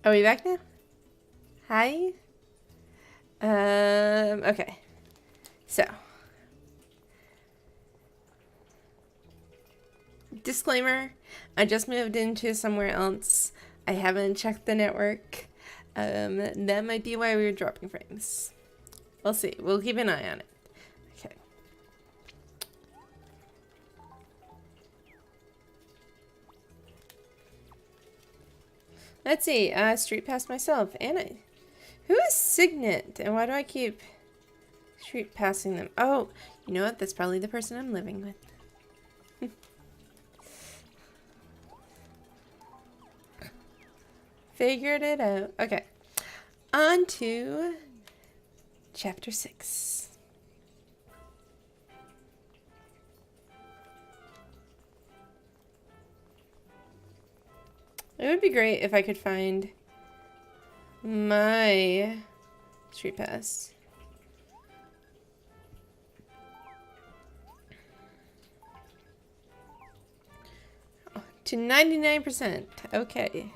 Are we back now? Hi? Okay. So. Disclaimer, I just moved into somewhere else. I haven't checked the network. That might be why we were dropping frames. We'll see. We'll keep an eye on it. Okay. Let's see. Street past myself. Anna. Who is Signet? And why do I keep street passing them? Oh, you know what? That's probably the person I'm living with. Figured it out. Okay. On to chapter 6. It would be great if I could find my street pass. Oh, to 99%. Okay.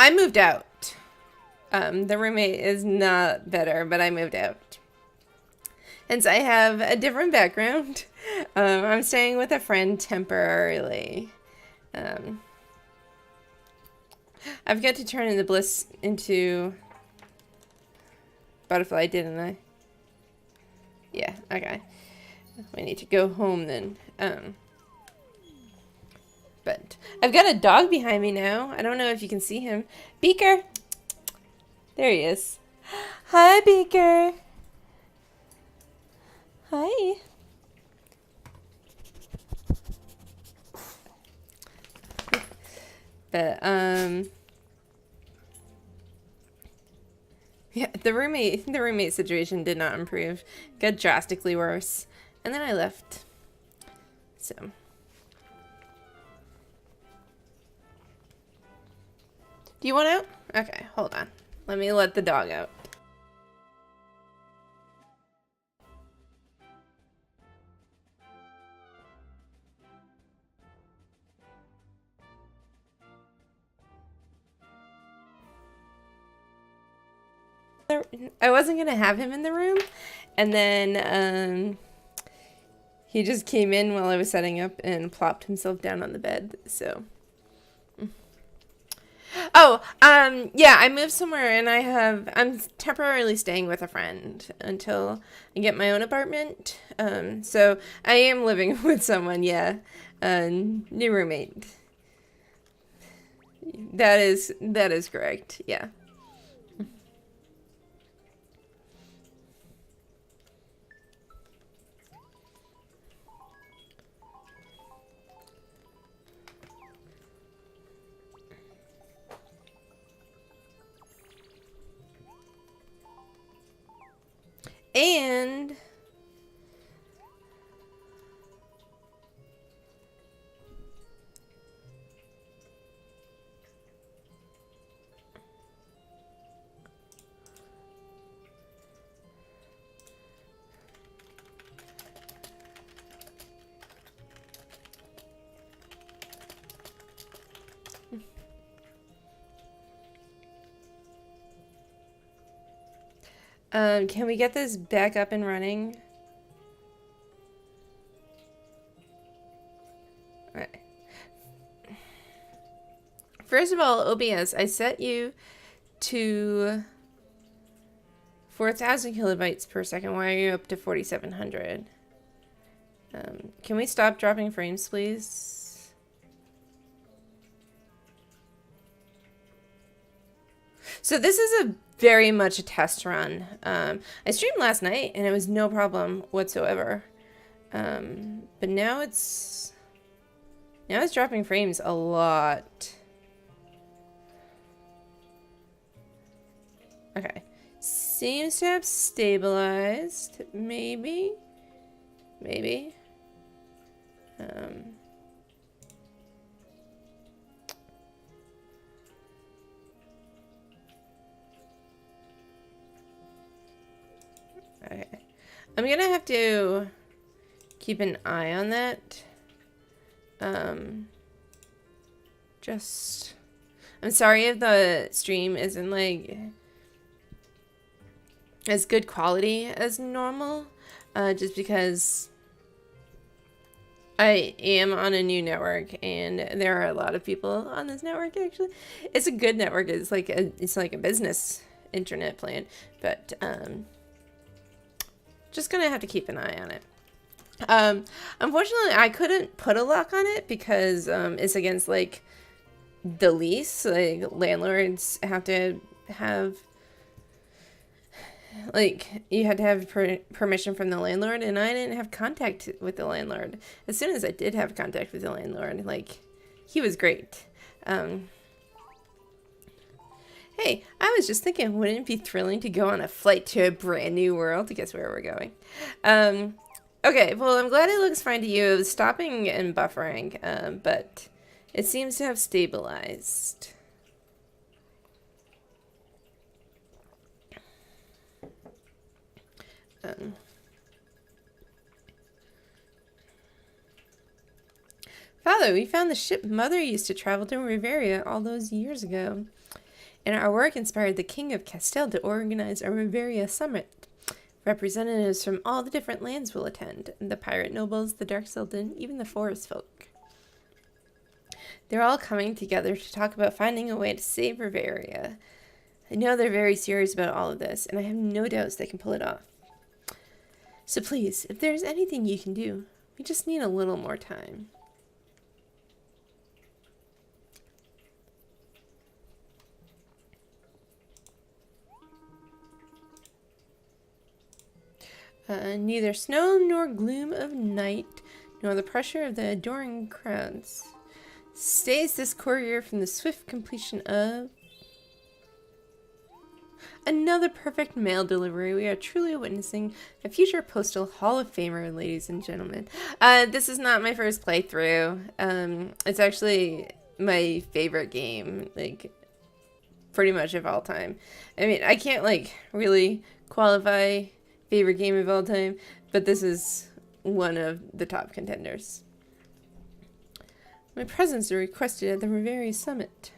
I moved out. The roommate is not better, but I moved out. Hence, I have a different background. I'm staying with a friend temporarily. I've got to turn in the bliss into butterfly, didn't I? Yeah, okay. We need to go home then. But I've got a dog behind me now. I don't know if you can see him. Beaker! There he is. Hi, Beaker! Hi. But, yeah, the roommate situation did not improve. Got drastically worse. And then I left. So. Do you want out? Okay, hold on. Let me let the dog out. I wasn't gonna have him in the room, and then he just came in while I was setting up and plopped himself down on the bed. So, oh, yeah, I moved somewhere, and I'm temporarily staying with a friend until I get my own apartment. So I am living with someone. Yeah, new roommate. That is correct. Yeah. And can we get this back up and running? All right. First of all, OBS, I set you to 4,000 kilobytes per second. Why are you up to 4,700? Can we stop dropping frames, please? So this is a very much a test run. I streamed last night and it was no problem whatsoever. But now it's dropping frames a lot. Okay. Seems to have stabilized. Maybe. Maybe. Okay. I'm gonna have to keep an eye on that. Just... I'm sorry if the stream isn't, like, as good quality as normal. Just because I am on a new network, and there are a lot of people on this network, actually. It's a good network. It's like a business internet plan. But, just gonna have to keep an eye on it. Unfortunately, I couldn't put a lock on it because it's against, like, the lease. Like, landlords have to have, like, you had to have permission from the landlord, and I didn't have contact with the landlord. As soon as I did have contact with the landlord, like, he was great. Hey, I was just thinking, wouldn't it be thrilling to go on a flight to a brand new world? To guess where we're going. Okay, well, I'm glad it looks fine to you. It was stopping and buffering, but it seems to have stabilized. Father, we found the ship Mother used to travel to Reveria all those years ago. And our work inspired the King of Castell to organize a Reverian Summit. Representatives from all the different lands will attend. The pirate nobles, the Dark Sultan, even the forest folk. They're all coming together to talk about finding a way to save Reveria. I know they're very serious about all of this, and I have no doubts they can pull it off. So please, if there's anything you can do, we just need a little more time. Neither snow nor gloom of night, nor the pressure of the adoring crowds, stays this courier from the swift completion of another perfect mail delivery. We are truly witnessing a future postal hall of famer, ladies and gentlemen. This is not my first playthrough. It's actually my favorite game, like, pretty much of all time. I mean, I can't, like, really qualify favorite game of all time, but this is one of the top contenders. My presence are requested at the Reverian Summit.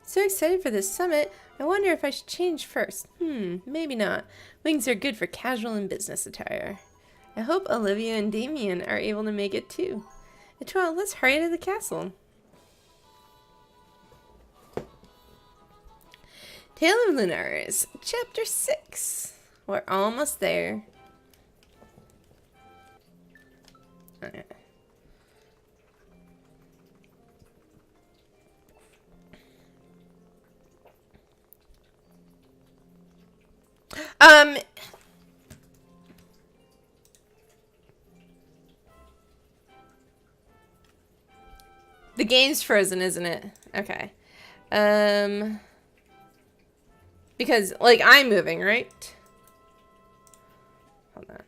So excited for this summit, I wonder if I should change first. Maybe not. Wings are good for casual and business attire. I hope Olivia and Damien are able to make it too. Well, let's hurry to the castle. Tale of Lunaris, Chapter 6. We're almost there. Okay. The game's frozen, isn't it? Okay. Because, like, I'm moving, right? Hold on.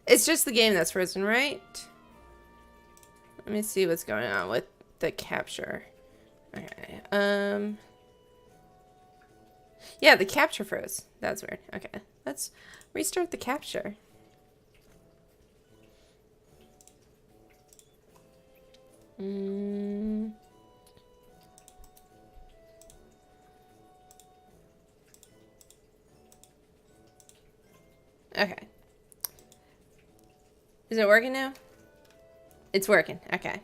It's just the game that's frozen, right? Let me see what's going on with the capture. Okay. Yeah, the capture froze. That's weird. Okay. Let's restart the capture. Okay. Is it working now? It's working. Okay.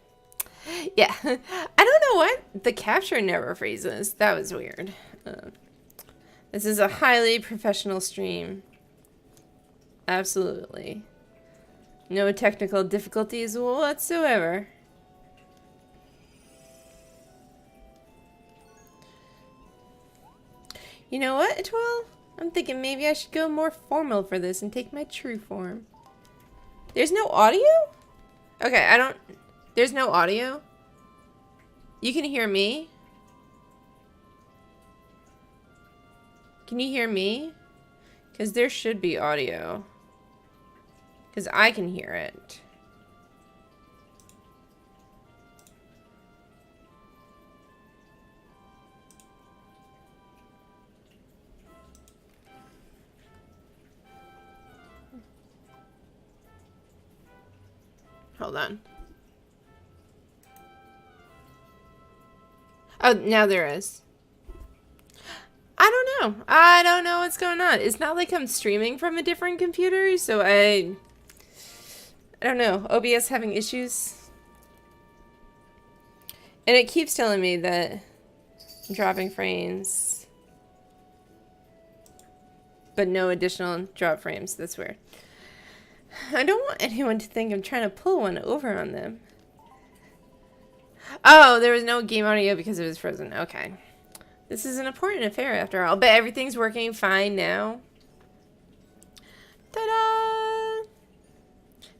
Yeah. I don't know what. The capture never freezes. That was weird. This is a highly professional stream. Absolutely. No technical difficulties whatsoever. You know what, Etoile? I'm thinking maybe I should go more formal for this and take my true form. There's no audio? Okay, I don't... There's no audio? You can hear me? Can you hear me? Because there should be audio. Because I can hear it. Hold on. Oh, now there is. I don't know. I don't know what's going on. It's not like I'm streaming from a different computer, so I don't know. OBS having issues. And it keeps telling me that I'm dropping frames. But no additional drop frames. That's weird. I don't want anyone to think I'm trying to pull one over on them. Oh, there was no game audio because it was frozen. Okay. This is an important affair after all. But everything's working fine now. Ta-da!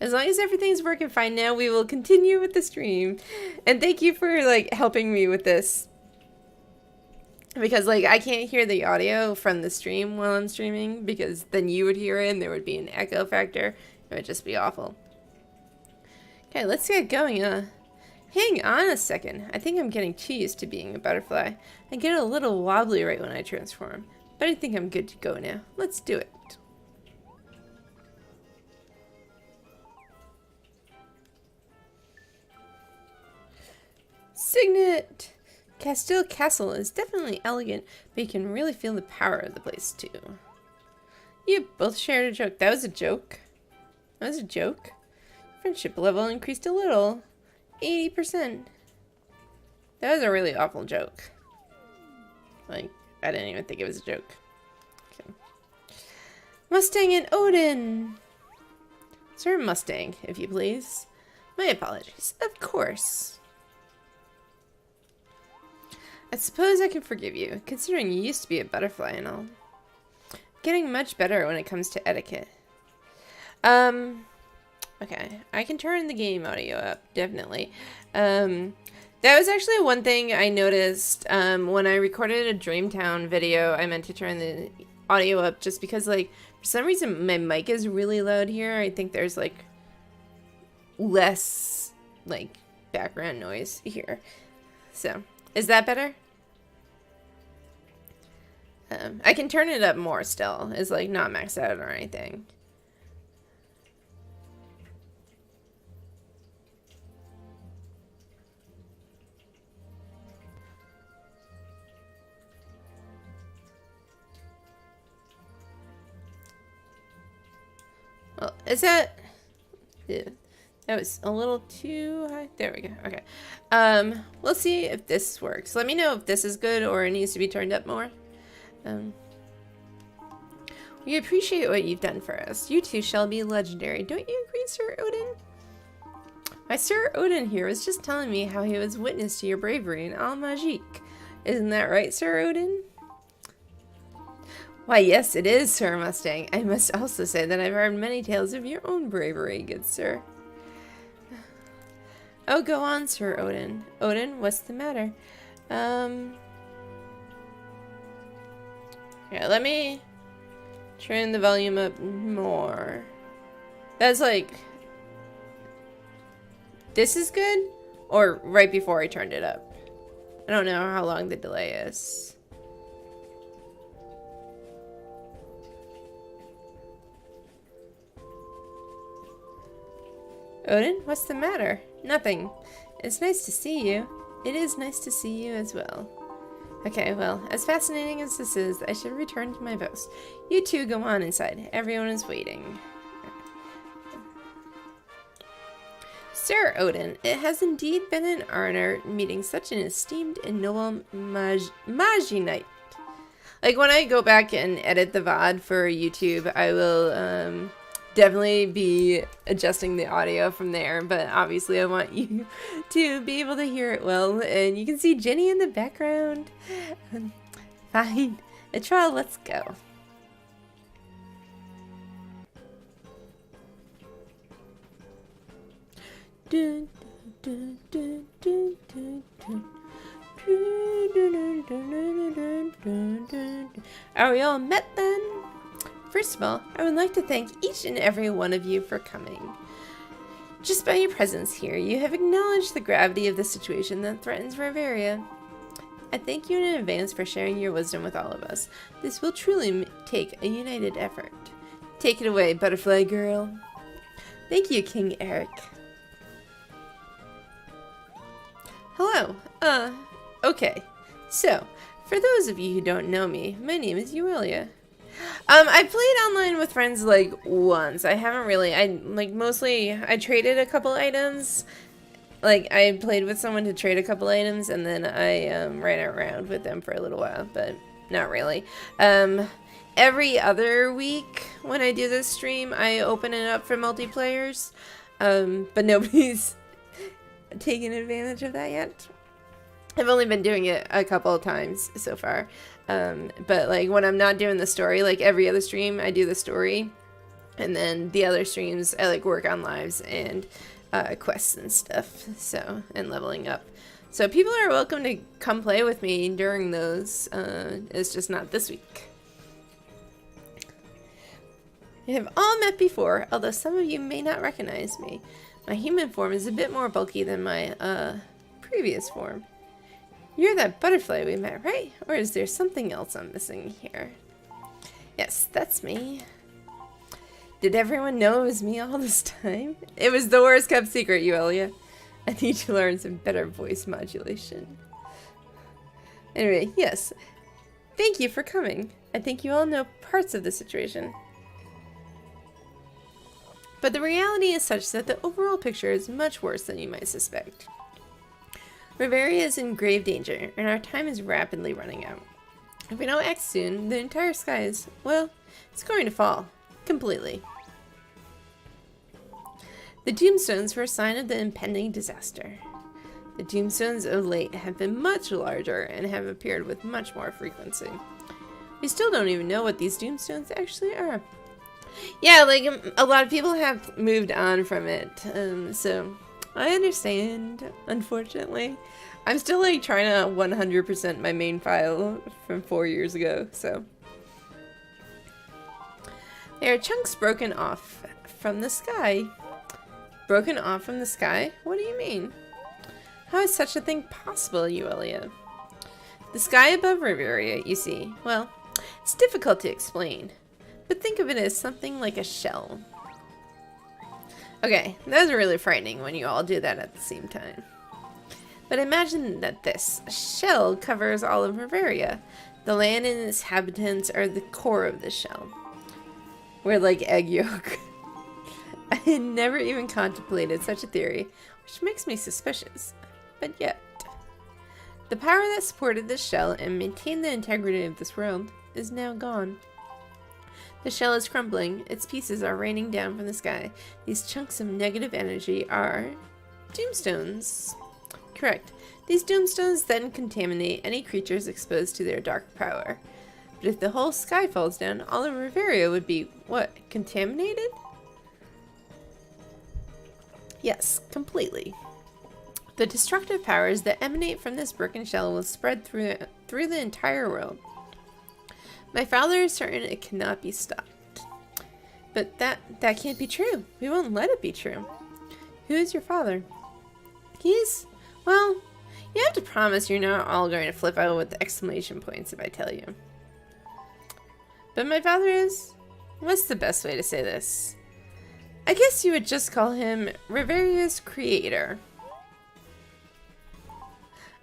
As long as everything's working fine now, we will continue with the stream. And thank you for, like, helping me with this. Because, like, I can't hear the audio from the stream while I'm streaming. Because then you would hear it and there would be an echo factor. It would just be awful. Okay, let's get going. Hang on a second. I think I'm getting too used to being a butterfly. I get a little wobbly right when I transform. But I think I'm good to go now. Let's do it. Signet! Castile Castle is definitely elegant, but you can really feel the power of the place too. You both shared a joke. That was a joke? That was a joke? Friendship level increased a little. 80%. That was a really awful joke. Like, I didn't even think it was a joke. Okay. Mustang and Odin! Sir Mustang, if you please. My apologies. Of course. I suppose I can forgive you, considering you used to be a butterfly and all. Getting much better when it comes to etiquette. Okay, I can turn the game audio up, definitely. That was actually one thing I noticed when I recorded a Dreamtown video. I meant to turn the audio up just because, like, for some reason my mic is really loud here. I think there's, like, less, like, background noise here. So, is that better? I can turn it up more still. It's, like, not maxed out or anything. Well, is that... Yeah, that was a little too high. There we go. Okay. We'll see if this works. Let me know if this is good or it needs to be turned up more. We appreciate what you've done for us. You two shall be legendary. Don't you agree, Sir Odin? My Sir Odin here was just telling me how he was witness to your bravery in Al Majik. Isn't that right, Sir Odin? Why, yes, it is, Sir Mustang. I must also say that I've heard many tales of your own bravery, good sir. Oh, go on, Sir Odin. Odin, what's the matter? Yeah, let me turn the volume up more. That's like... This is good? Or right before I turned it up? I don't know how long the delay is. Odin, what's the matter? Nothing. It's nice to see you. It is nice to see you as well. Okay, well, as fascinating as this is, I should return to my post. You two go on inside. Everyone is waiting. Sir Odin, it has indeed been an honor meeting such an esteemed and noble Magi Knight. Like, when I go back and edit the VOD for YouTube, I will, definitely be adjusting the audio from there, but obviously I want you to be able to hear it well, and you can see Jenny in the background. Fine. Atral, let's go. Dun, dun, dun, dun, dun, dun. Are we all met then? First of all, I would like to thank each and every one of you for coming. Just by your presence here, you have acknowledged the gravity of the situation that threatens Reveria. I thank you in advance for sharing your wisdom with all of us. This will truly take a united effort. Take it away, butterfly girl. Thank you, King Eric. Hello. Okay. So, for those of you who don't know me, my name is Euelia. I played online with friends like once. I haven't really. Mostly I traded a couple items. Like I played with someone to trade a couple items, and then I ran around with them for a little while, but not really. Every other week when I do this stream, I open it up for multiplayers, but nobody's taken advantage of that yet. I've only been doing it a couple of times so far. But like when I'm not doing the story, like every other stream, I do the story. And then the other streams, I like work on lives and quests and stuff. So, and leveling up. So people are welcome to come play with me during those. It's just not this week. We have all met before, although some of you may not recognize me. My human form is a bit more bulky than my previous form. You're that butterfly we met, right? Or is there something else I'm missing here? Yes, that's me. Did everyone know it was me all this time? It was the worst kept secret, Euelia. I need to learn some better voice modulation. Anyway, yes. Thank you for coming. I think you all know parts of the situation. But the reality is such that the overall picture is much worse than you might suspect. Reveria is in grave danger, and our time is rapidly running out. If we don't act soon, the entire sky is, well, it's going to fall. Completely. The tombstones were a sign of the impending disaster. The tombstones of late have been much larger and have appeared with much more frequency. We still don't even know what these tombstones actually are. Yeah, like, a lot of people have moved on from it, so I understand, unfortunately. I'm still, like, trying to 100% my main file from 4 years ago, so. There are chunks broken off from the sky. Broken off from the sky? What do you mean? How is such a thing possible, Euelia? The sky above Reveria, you see, well, it's difficult to explain. But think of it as something like a shell. Okay, that's really frightening when you all do that at the same time. But imagine that this shell covers all of Reveria. The land and its inhabitants are the core of the shell. We're like egg yolk. I had never even contemplated such a theory, which makes me suspicious. But yet, the power that supported this shell and maintained the integrity of this world is now gone. The shell is crumbling, its pieces are raining down from the sky. These chunks of negative energy are tombstones. Correct. These tombstones then contaminate any creatures exposed to their dark power. But if the whole sky falls down, all of Reveria would be, what, contaminated? Yes, completely. The destructive powers that emanate from this broken shell will spread through the entire world. My father is certain it cannot be stopped. But that can't be true. We won't let it be true. Who is your father? He's, well, you have to promise you're not all going to flip out with exclamation points if I tell you. But my father is, what's the best way to say this? I guess you would just call him Reveria's creator.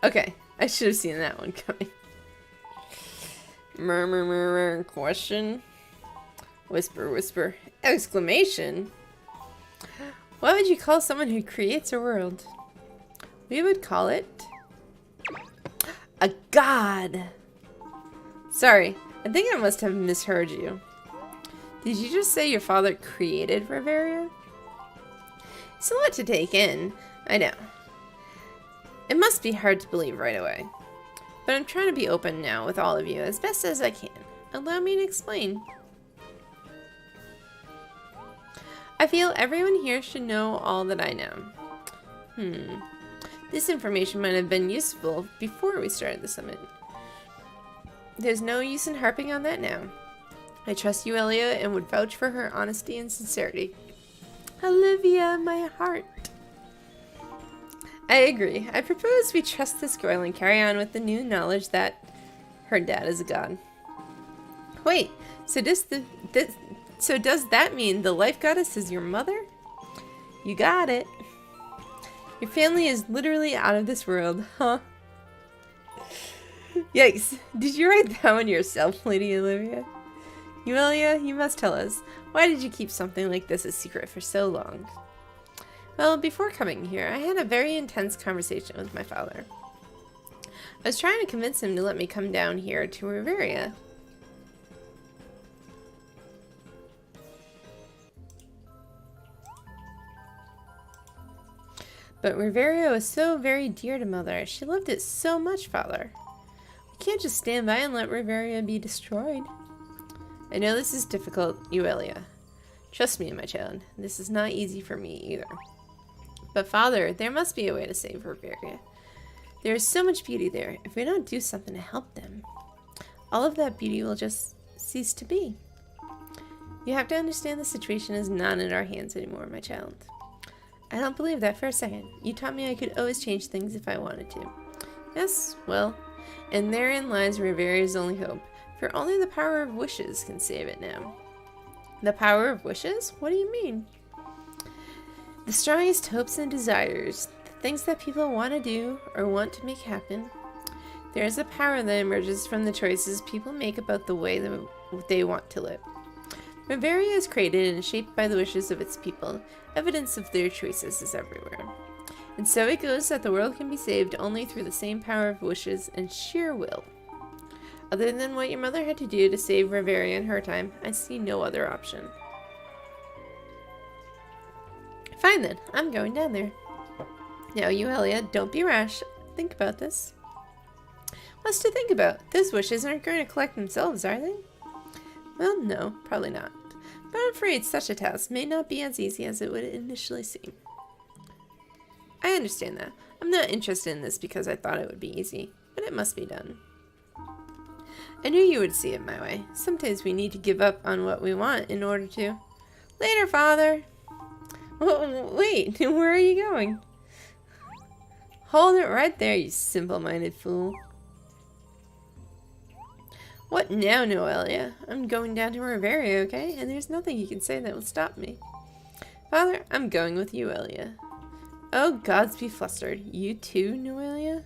Okay, I should have seen that one coming. Murmur, murmur, question. Whisper, whisper, exclamation. What would you call someone who creates a world? We would call it a god. Sorry, I think I must have misheard you. Did you just say your father created Reveria? It's a lot to take in, I know. It must be hard to believe right away. But I'm trying to be open now with all of you as best as I can. Allow me to explain. I feel everyone here should know all that I know. This information might have been useful before we started the summit. There's no use in harping on that now. I trust Euelia and would vouch for her honesty and sincerity. Olivia, my heart. I agree. I propose we trust this girl and carry on with the new knowledge that her dad is a god. Wait, so does that mean the life goddess is your mother? You got it. Your family is literally out of this world, huh? Yikes. Did you write that one yourself, Lady Olivia? Euelia, you must tell us. Why did you keep something like this a secret for so long? Well, before coming here, I had a very intense conversation with my father. I was trying to convince him to let me come down here to Reveria. But Reveria was so very dear to Mother. She loved it so much, Father. We can't just stand by and let Reveria be destroyed. I know this is difficult, Euelia. Trust me, my child. This is not easy for me either. But Father, there must be a way to save Reveria. There is so much beauty there. If we don't do something to help them, all of that beauty will just cease to be. You have to understand the situation is not in our hands anymore, my child. I don't believe that for a second. You taught me I could always change things if I wanted to. Yes, well, and therein lies Reveria's only hope, for only the power of wishes can save it now. The power of wishes? What do you mean? The strongest hopes and desires, the things that people want to do or want to make happen. There is a power that emerges from the choices people make about the way that they want to live. Reveria is created and shaped by the wishes of its people. Evidence of their choices is everywhere. And so it goes that the world can be saved only through the same power of wishes and sheer will. Other than what your mother had to do to save Reveria in her time, I see no other option. Fine then, I'm going down there. Now, Euelia, don't be rash. Think about this. What's to think about? Those wishes aren't going to collect themselves, are they? Well, no, probably not. But I'm afraid such a task may not be as easy as it would initially seem. I understand that. I'm not interested in this because I thought it would be easy, but it must be done. I knew you would see it my way. Sometimes we need to give up on what we want in order to. Later, Father! Wait, where are you going? Hold it right there, you simple-minded fool. What now, Noelia? I'm going down to Reveria, okay? And there's nothing you can say that will stop me. Father, I'm going with Euelia. Oh, gods be flustered. You too, Noelia?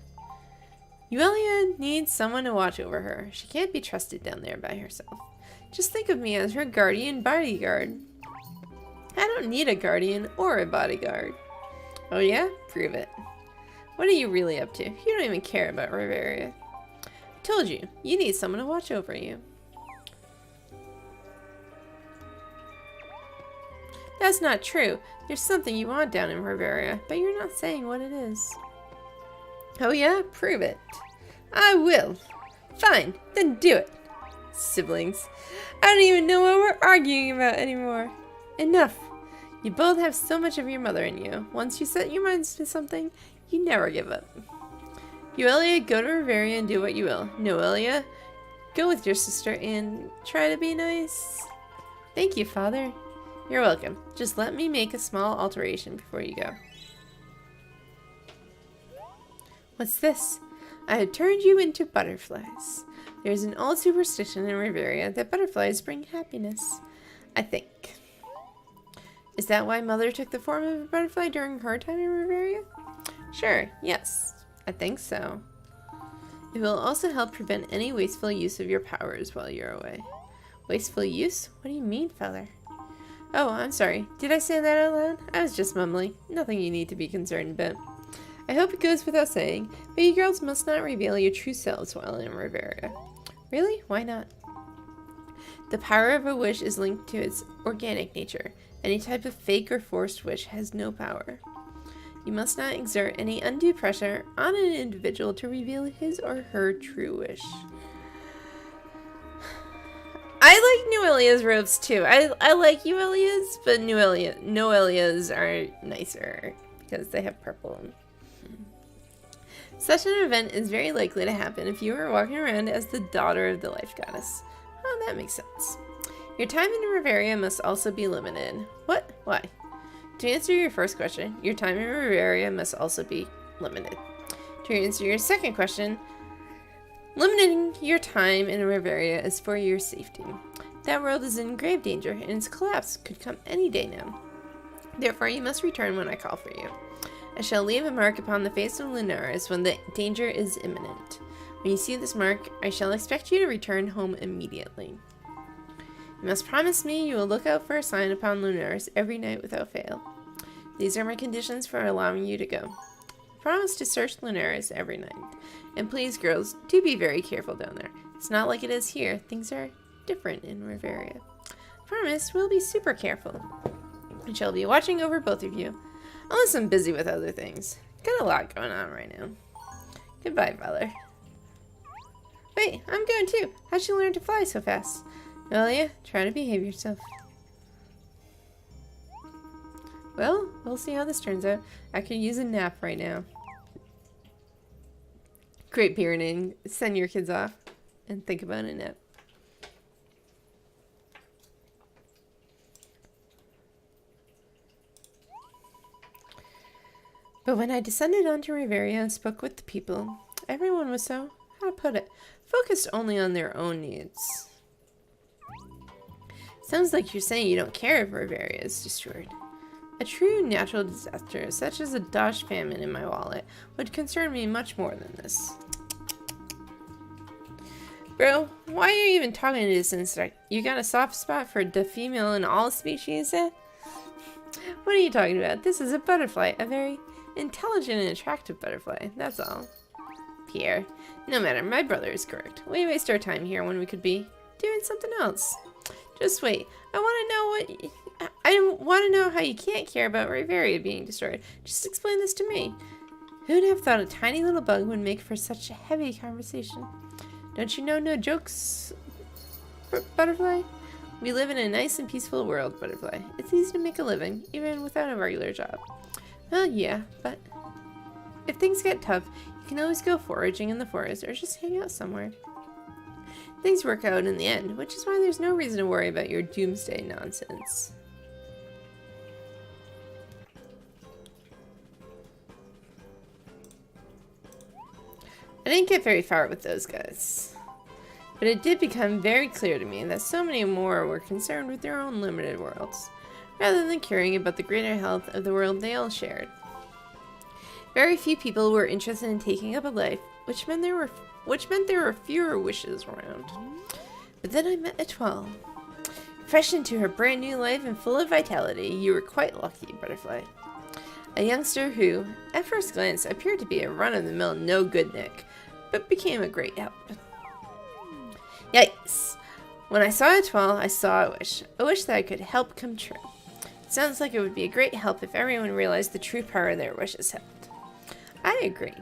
Euelia needs someone to watch over her. She can't be trusted down there by herself. Just think of me as her guardian bodyguard. I don't need a guardian or a bodyguard. Oh yeah? Prove it. What are you really up to? You don't even care about Reveria. I told you, you need someone to watch over you. That's not true. There's something you want down in Reveria, but you're not saying what it is. Oh yeah? Prove it. I will. Fine, then do it. Siblings. I don't even know what we're arguing about anymore. Enough. You both have so much of your mother in you. Once you set your minds to something, you never give up. Euelia, go to Reveria and do what you will. Noelia, go with your sister and try to be nice. Thank you, Father. You're welcome. Just let me make a small alteration before you go. What's this? I have turned you into butterflies. There's an old superstition in Reveria that butterflies bring happiness. I think. Is that why Mother took the form of a butterfly during her time in Reveria? Sure, yes. I think so. It will also help prevent any wasteful use of your powers while you're away. Wasteful use? What do you mean, Father? Oh, I'm sorry. Did I say that out loud? I was just mumbling. Nothing you need to be concerned about. I hope it goes without saying, but you girls must not reveal your true selves while in Reveria. Really? Why not? The power of a wish is linked to its organic nature. Any type of fake or forced wish has no power. You must not exert any undue pressure on an individual to reveal his or her true wish. I like Noelia's robes too. I like Euelia's, but Noelia's are nicer because they have purple. Such an event is very likely to happen if you are walking around as the daughter of the life goddess. Oh, that makes sense. Your time in Reveria must also be limited. What? Why? To answer your first question, your time in Reveria must also be limited. To answer your second question, limiting your time in Reveria is for your safety. That world is in grave danger, and its collapse could come any day now. Therefore, you must return when I call for you. I shall leave a mark upon the face of Lunaris when the danger is imminent. When you see this mark, I shall expect you to return home immediately. You must promise me you will look out for a sign upon Lunaris every night without fail. These are my conditions for allowing you to go. Promise to search Lunaris every night. And please, girls, do be very careful down there. It's not like it is here. Things are different in Reveria. Promise, we'll be super careful. I shall be watching over both of you. Unless I'm busy with other things. Got a lot going on right now. Goodbye, Father. Wait, I'm going too. How'd you learn to fly so fast? Well, yeah, try to behave yourself. Well, we'll see how this turns out. I could use a nap right now. Great parenting. Send your kids off and think about a nap. But when I descended onto Reveria and spoke with the people, everyone was so, how to put it, focused only on their own needs. Sounds like you're saying you don't care if Reveria is destroyed. A true natural disaster, such as a Dosh famine in my wallet, would concern me much more than this. Bro, why are you even talking to this insect? You got a soft spot for the female in all species, eh? What are you talking about? This is a butterfly, a very intelligent and attractive butterfly, that's all. Pierre, no matter, my brother is correct. We waste our time here when we could be doing something else. Just wait. I want to know how you can't care about Reveria being destroyed. Just explain this to me. Who'd have thought a tiny little bug would make for such a heavy conversation? Don't you know no jokes, Butterfly? We live in a nice and peaceful world, Butterfly. It's easy to make a living, even without a regular job. Well, yeah, but if things get tough, you can always go foraging in the forest or just hang out somewhere. Things work out in the end, which is why there's no reason to worry about your doomsday nonsense. I didn't get very far with those guys, but it did become very clear to me that so many more were concerned with their own limited worlds, rather than caring about the greater health of the world they all shared. Very few people were interested in taking up a life, which meant there were fewer wishes around. But then I met Etoile. Fresh into her brand new life and full of vitality, you were quite lucky, Butterfly. A youngster who, at first glance, appeared to be a run-of-the-mill no-good-nick, but became a great help. Yikes! When I saw Etoile, I saw a wish that I could help come true. It sounds like it would be a great help if everyone realized the true power their wishes held. I agree.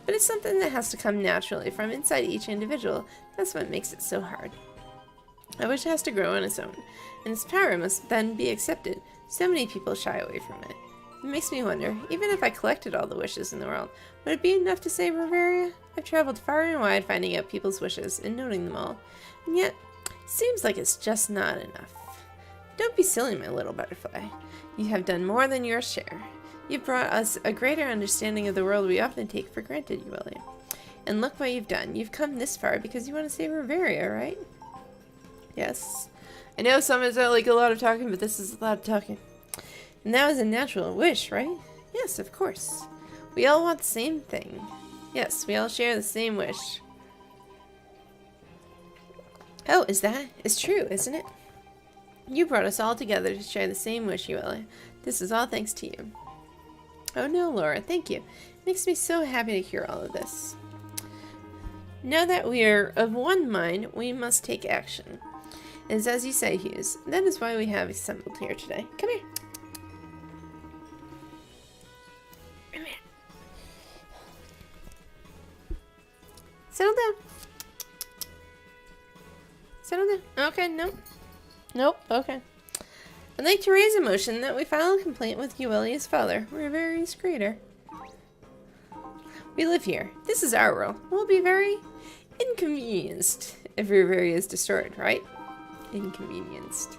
But it's something that has to come naturally from inside each individual. That's what makes it so hard. A wish has to grow on its own, and its power must then be accepted. So many people shy away from it. It makes me wonder, even if I collected all the wishes in the world, would it be enough to save Reveria? I've traveled far and wide finding out people's wishes and noting them all, and yet, it seems like it's just not enough. Don't be silly, my little Butterfly. You have done more than your share. You've brought us a greater understanding of the world we often take for granted, William. And look what you've done. You've come this far because you want to save Reveria, right? Yes. I know some is like a lot of talking, but this is a lot of talking. And that was a natural wish, right? Yes, of course. We all want the same thing. Yes, we all share the same wish. Oh, it's true, isn't it? You brought us all together to share the same wish, Uella. This is all thanks to you. Oh no, Laura, thank you. It makes me so happy to hear all of this. Now that we are of one mind, we must take action. And as you say, Hughes, that is why we have assembled here today. Come here. Come here. Settle down. Settle down. Okay, no. Nope, okay. I'd like to raise a motion that we file a complaint with Uelia's father, Reverian's creator. We live here. This is our world. We'll be very inconvenienced if Reveria is destroyed, right? Inconvenienced.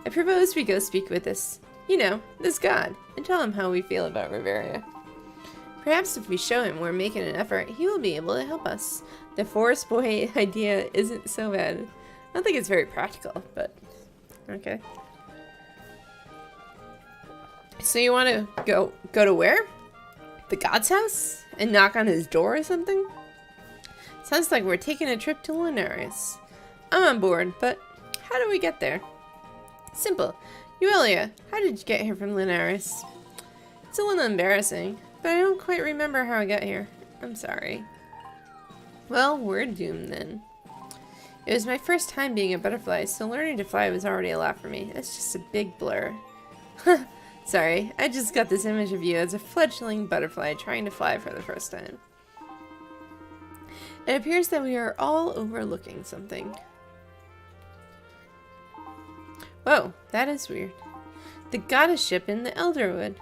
I propose we go speak with this god, and tell him how we feel about Reveria. Perhaps if we show him we're making an effort, he will be able to help us. The forest boy idea isn't so bad. I don't think it's very practical, but okay. So you want to go to where? the god's house? And knock on his door or something? Sounds like we're taking a trip to Lunaris. I'm on board, but how do we get there? Simple. Euelia, how did you get here from Lunaris? It's a little embarrassing, but I don't quite remember how I got here. I'm sorry. Well, we're doomed then. It was my first time being a butterfly, so learning to fly was already a lot for me. It's just a big blur. Sorry, I just got this image of you as a fledgling butterfly trying to fly for the first time. It appears that we are all overlooking something. Whoa, that is weird. The goddess ship in the Elderwood.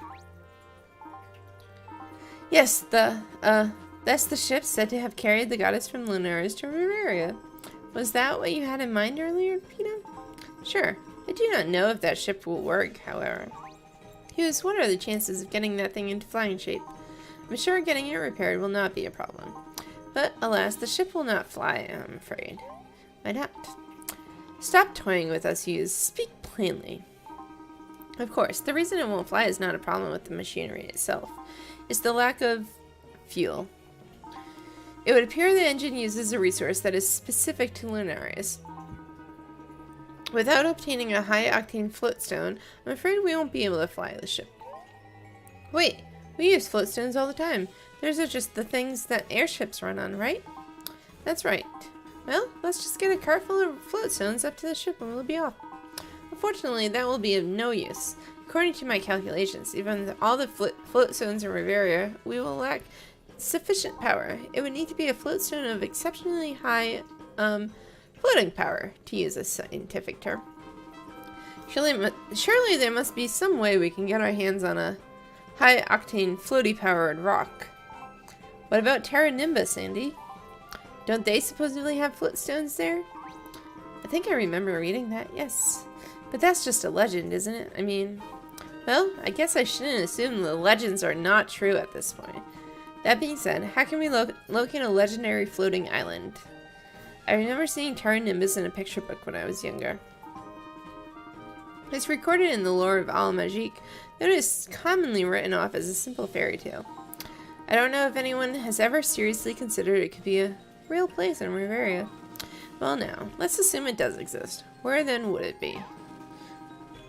Yes, that's the ship said to have carried the goddess from Lunaris to Reveria. Was that what you had in mind earlier, Pino? Sure. I do not know if that ship will work, however. Hughes, what are the chances of getting that thing into flying shape? I'm sure getting it repaired will not be a problem. But, alas, the ship will not fly, I'm afraid. Why not? Stop toying with us, Hughes. Speak plainly. Of course, the reason it won't fly is not a problem with the machinery itself. It's the lack of fuel. It would appear the engine uses a resource that is specific to Lunaris. Without obtaining a high-octane floatstone, I'm afraid we won't be able to fly the ship. Wait, we use floatstones all the time. Those are just the things that airships run on, right? That's right. Well, let's just get a cart full of floatstones up to the ship and we'll be off. Unfortunately, that will be of no use. According to my calculations, even with all the floatstones in Reveria, we will lack sufficient power. It would need to be a floatstone of exceptionally high floating power, to use a scientific term. Surely there must be some way we can get our hands on a high-octane floaty-powered rock. What about Terra Nimbus, Andy? Don't they supposedly have floatstones there? I think I remember reading that, yes. But that's just a legend, isn't it? I mean, well, I guess I shouldn't assume the legends are not true at this point. That being said, how can we locate a legendary floating island? I remember seeing Terra Nimbus in a picture book when I was younger. It's recorded in the lore of Al Majik, though it is commonly written off as a simple fairy tale. I don't know if anyone has ever seriously considered it could be a real place in Reveria. Well now, let's assume it does exist. Where then would it be?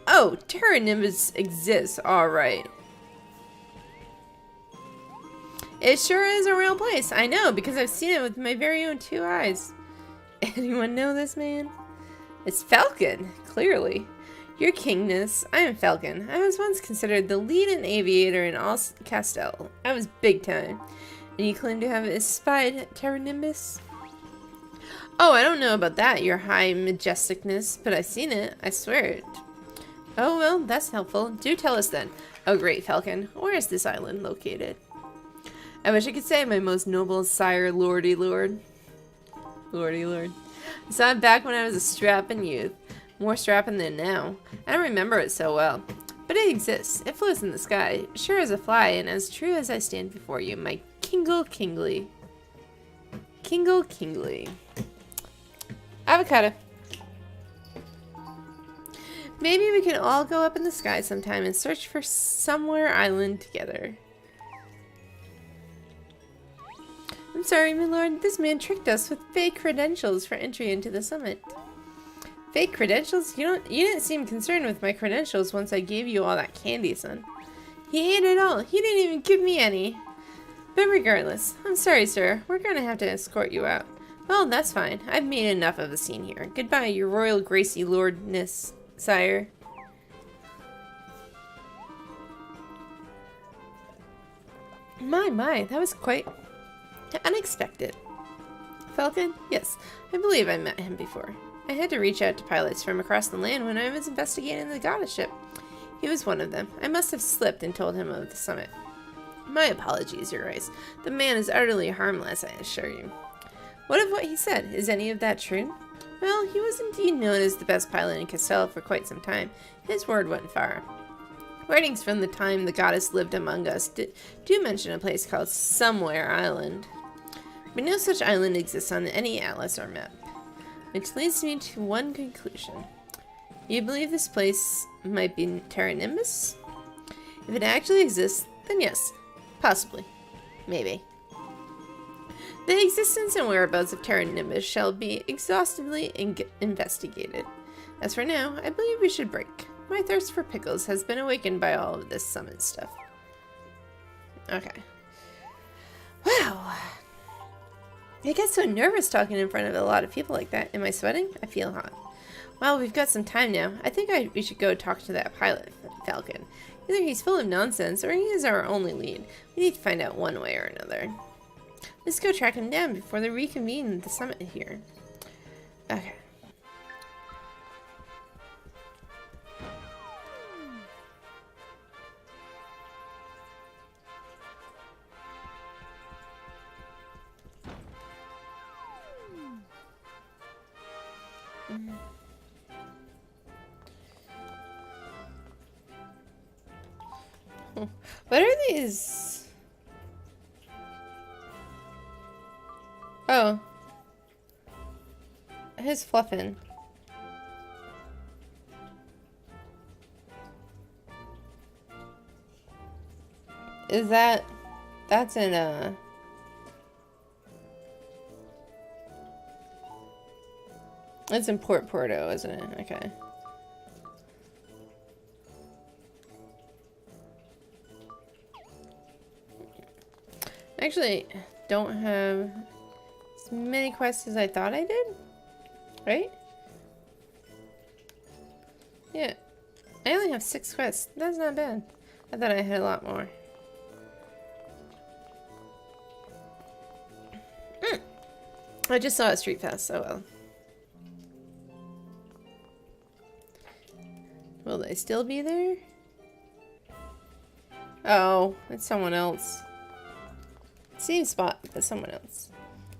Oh, Terra Nimbus exists, alright. It sure is a real place. I know, because I've seen it with my very own 2 eyes. Anyone know this man? It's Falcon, clearly. Your kingness, I am Falcon. I was once considered the leading aviator in all Castel. I was big time. And you claim to have espied Terra Nimbus? Oh, I don't know about that, your high majesticness, but I've seen it, I swear it. Oh, well, that's helpful. Do tell us then. Oh, great, Falcon. Where is this island located? I wish I could say my most noble sire, Lordy Lord. Lordy Lord. I saw it back when I was a strapping youth. More strapping than now. I don't remember it so well. But it exists. It floats in the sky, sure as a fly, and as true as I stand before you, my Kingle Kingly. Kingle Kingly. Avocado. Maybe we can all go up in the sky sometime and search for somewhere island together. I'm sorry, my lord. This man tricked us with fake credentials for entry into the summit. Fake credentials? You didn't seem concerned with my credentials once I gave you all that candy, son. He ate it all. He didn't even give me any. But regardless, I'm sorry, sir. We're gonna have to escort you out. Well, that's fine. I've made enough of a scene here. Goodbye, your royal gracie lordness, sire. My, that was quite unexpected. Falcon? Yes, I believe I met him before. I had to reach out to pilots from across the land when I was investigating the goddess ship. He was one of them. I must have slipped and told him of the summit. My apologies, Your Grace. The man is utterly harmless, I assure you. What of what he said? Is any of that true? Well, he was indeed known as the best pilot in Castell for quite some time. His word went far. Writings from the time the goddess lived among us do mention a place called Somewhere Island. But no such island exists on any atlas or map. Which leads me to one conclusion. You believe this place might be Terra Nimbus? If it actually exists, then yes, Possibly. Maybe. The existence and whereabouts of Terra Nimbus shall be exhaustively investigated. As for now, I believe we should break. My thirst for pickles has been awakened by all of this summit stuff. Okay. Wow. I get so nervous talking in front of a lot of people like that. Am I sweating? I feel hot. Well, we've got some time now. I think we should go talk to that pilot, Falcon. Either he's full of nonsense or he is our only lead. We need to find out one way or another. Let's go track him down before they reconvene the summit here. Okay. What are these? Oh. Who's fluffing? Is that... That's in It's in Porto, isn't it? Okay. Actually, don't have as many quests as I thought I did. Right? Yeah. I only have 6 quests. That's not bad. I thought I had a lot more. I just saw a Street Fest, so well. Will they still be there? Oh, it's someone else. Same spot, but someone else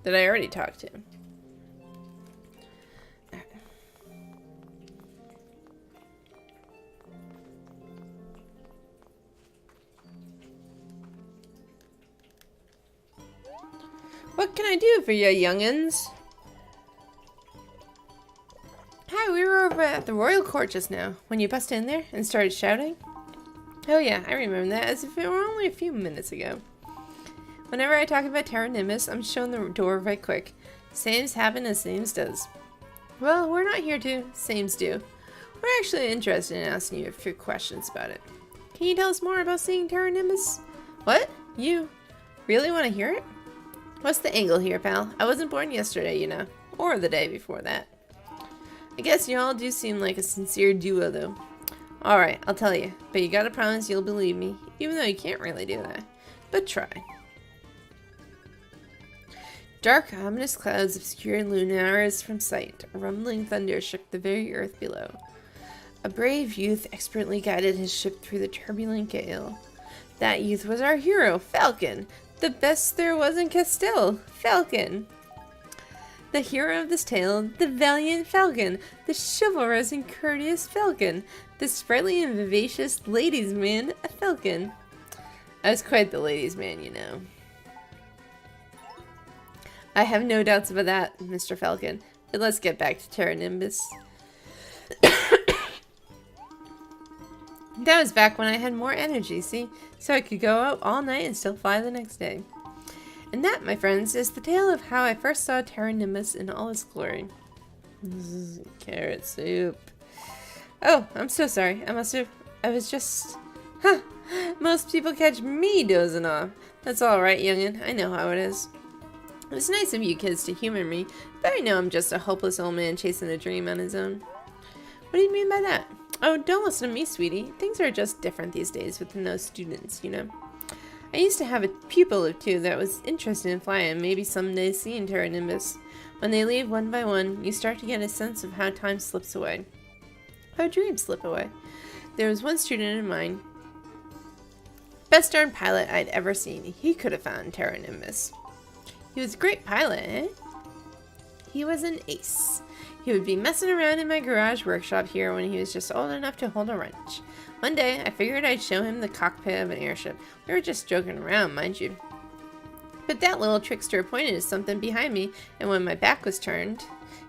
that I already talked to. What can I do for you, youngins? Hi, we were over at the royal court just now when you busted in there and started shouting. Oh yeah, I remember that as if it were only a few minutes ago. Whenever I talk about Terra Nimbus, I'm shown the door right quick. Same's happen as Same's does. Well, we're not here to. Same's do. We're actually interested in asking you a few questions about it. Can you tell us more about seeing Terra Nimbus? What? You really want to hear it? What's the angle here, pal? I wasn't born yesterday, you know. Or the day before that. I guess you all do seem like a sincere duo, though. Alright, I'll tell you. But you gotta promise you'll believe me, even though you can't really do that. But try. Dark, ominous clouds obscured luminaries from sight. A rumbling thunder shook the very earth below. A brave youth expertly guided his ship through the turbulent gale. That youth was our hero, Falcon. The best there was in Castile, Falcon. The hero of this tale, the valiant Falcon, the chivalrous and courteous Falcon, the sprightly and vivacious ladies' man, a Falcon. I was quite the ladies' man, you know. I have no doubts about that, Mr. Falcon. But let's get back to Terra Nimbus. That was back when I had more energy, see? So I could go out all night and still fly the next day. And that, my friends, is the tale of how I first saw Terra Nimbus in all its glory. Carrot soup. Oh, I'm so sorry. I was just... Huh. Most people catch me dozing off. That's alright, youngin'. I know how it is. It was nice of you kids to humor me, but I know I'm just a hopeless old man chasing a dream on his own. What do you mean by that? Oh, don't listen to me, sweetie. Things are just different these days with no students, you know. I used to have a pupil or two that was interested in flying, maybe someday seeing Terra Nimbus. When they leave one by one, you start to get a sense of how time slips away. How dreams slip away. There was one student in mind. Best darn pilot I'd ever seen. He could have found Terra Nimbus. He was a great pilot, eh? He was an ace. He would be messing around in my garage workshop here when he was just old enough to hold a wrench. One day, I figured I'd show him the cockpit of an airship. We were just joking around, mind you. But that little trickster pointed at something behind me, and when my back was turned,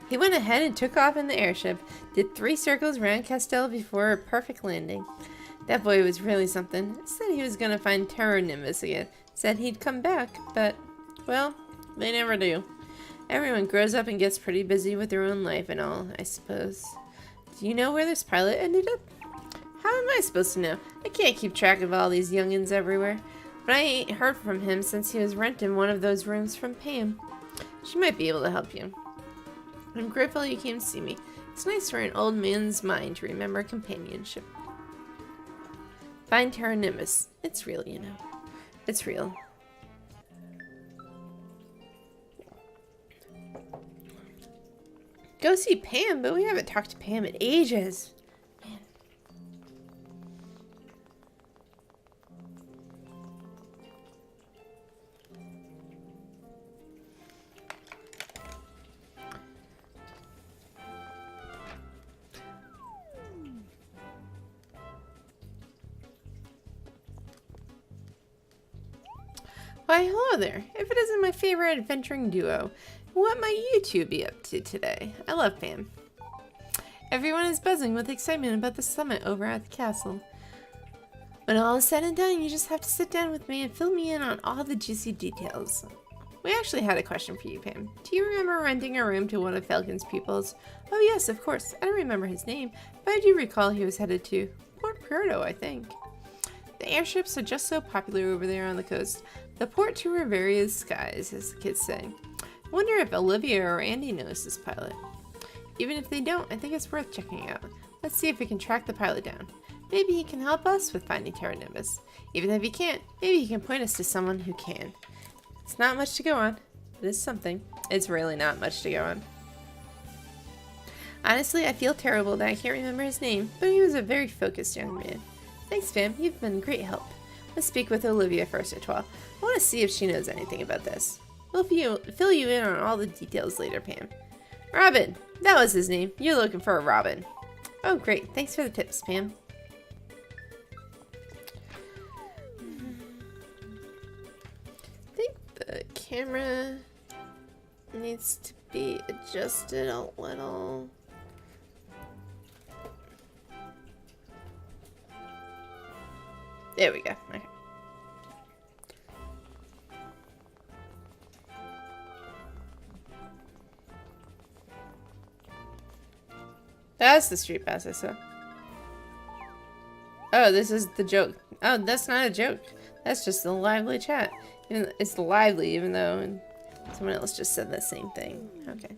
he went ahead and took off in the airship, did 3 circles around Castile before a perfect landing. That boy was really something. Said he was going to find Terra Nimbus again. Said he'd come back, but, well, they never do. Everyone grows up and gets pretty busy with their own life and all, I suppose. Do you know where this pilot ended up? How am I supposed to know? I can't keep track of all these youngins everywhere. But I ain't heard from him since he was renting one of those rooms from Pam. She might be able to help you. I'm grateful you came to see me. It's nice for an old man's mind to remember companionship. Find Terra Nimbus. It's real, you know. It's real. Go see Pam, but we haven't talked to Pam in ages. Man. Why, hello there. If it isn't my favorite adventuring duo, what might you two be up to today? I love Pam. Everyone is buzzing with excitement about the summit over at the castle. When all is said and done, you just have to sit down with me and fill me in on all the juicy details. We actually had a question for you, Pam. Do you remember renting a room to one of Falcon's pupils? Oh yes, of course. I don't remember his name, but I do recall he was headed to Port Proto, I think. The airships are just so popular over there on the coast. The port to Reveria's skies, as the kids say. I wonder if Olivia or Andy knows this pilot. Even if they don't, I think it's worth checking out. Let's see if we can track the pilot down. Maybe he can help us with finding Terra Nimbus. Even if he can't, maybe he can point us to someone who can. It's not much to go on. It is something. It's really not much to go on. Honestly, I feel terrible that I can't remember his name, but he was a very focused young man. Thanks, Pam. You've been a great help. Let's speak with Olivia first, Etoile. I want to see if she knows anything about this. We'll fill you in on all the details later, Pam. Robin! That was his name. You're looking for a Robin. Oh, great. Thanks for the tips, Pam. I think the camera needs to be adjusted a little. There we go. Okay. That's the street pass I saw. Oh, this is the joke. Oh, that's not a joke. That's just a lively chat. It's lively, even though someone else just said the same thing. Okay.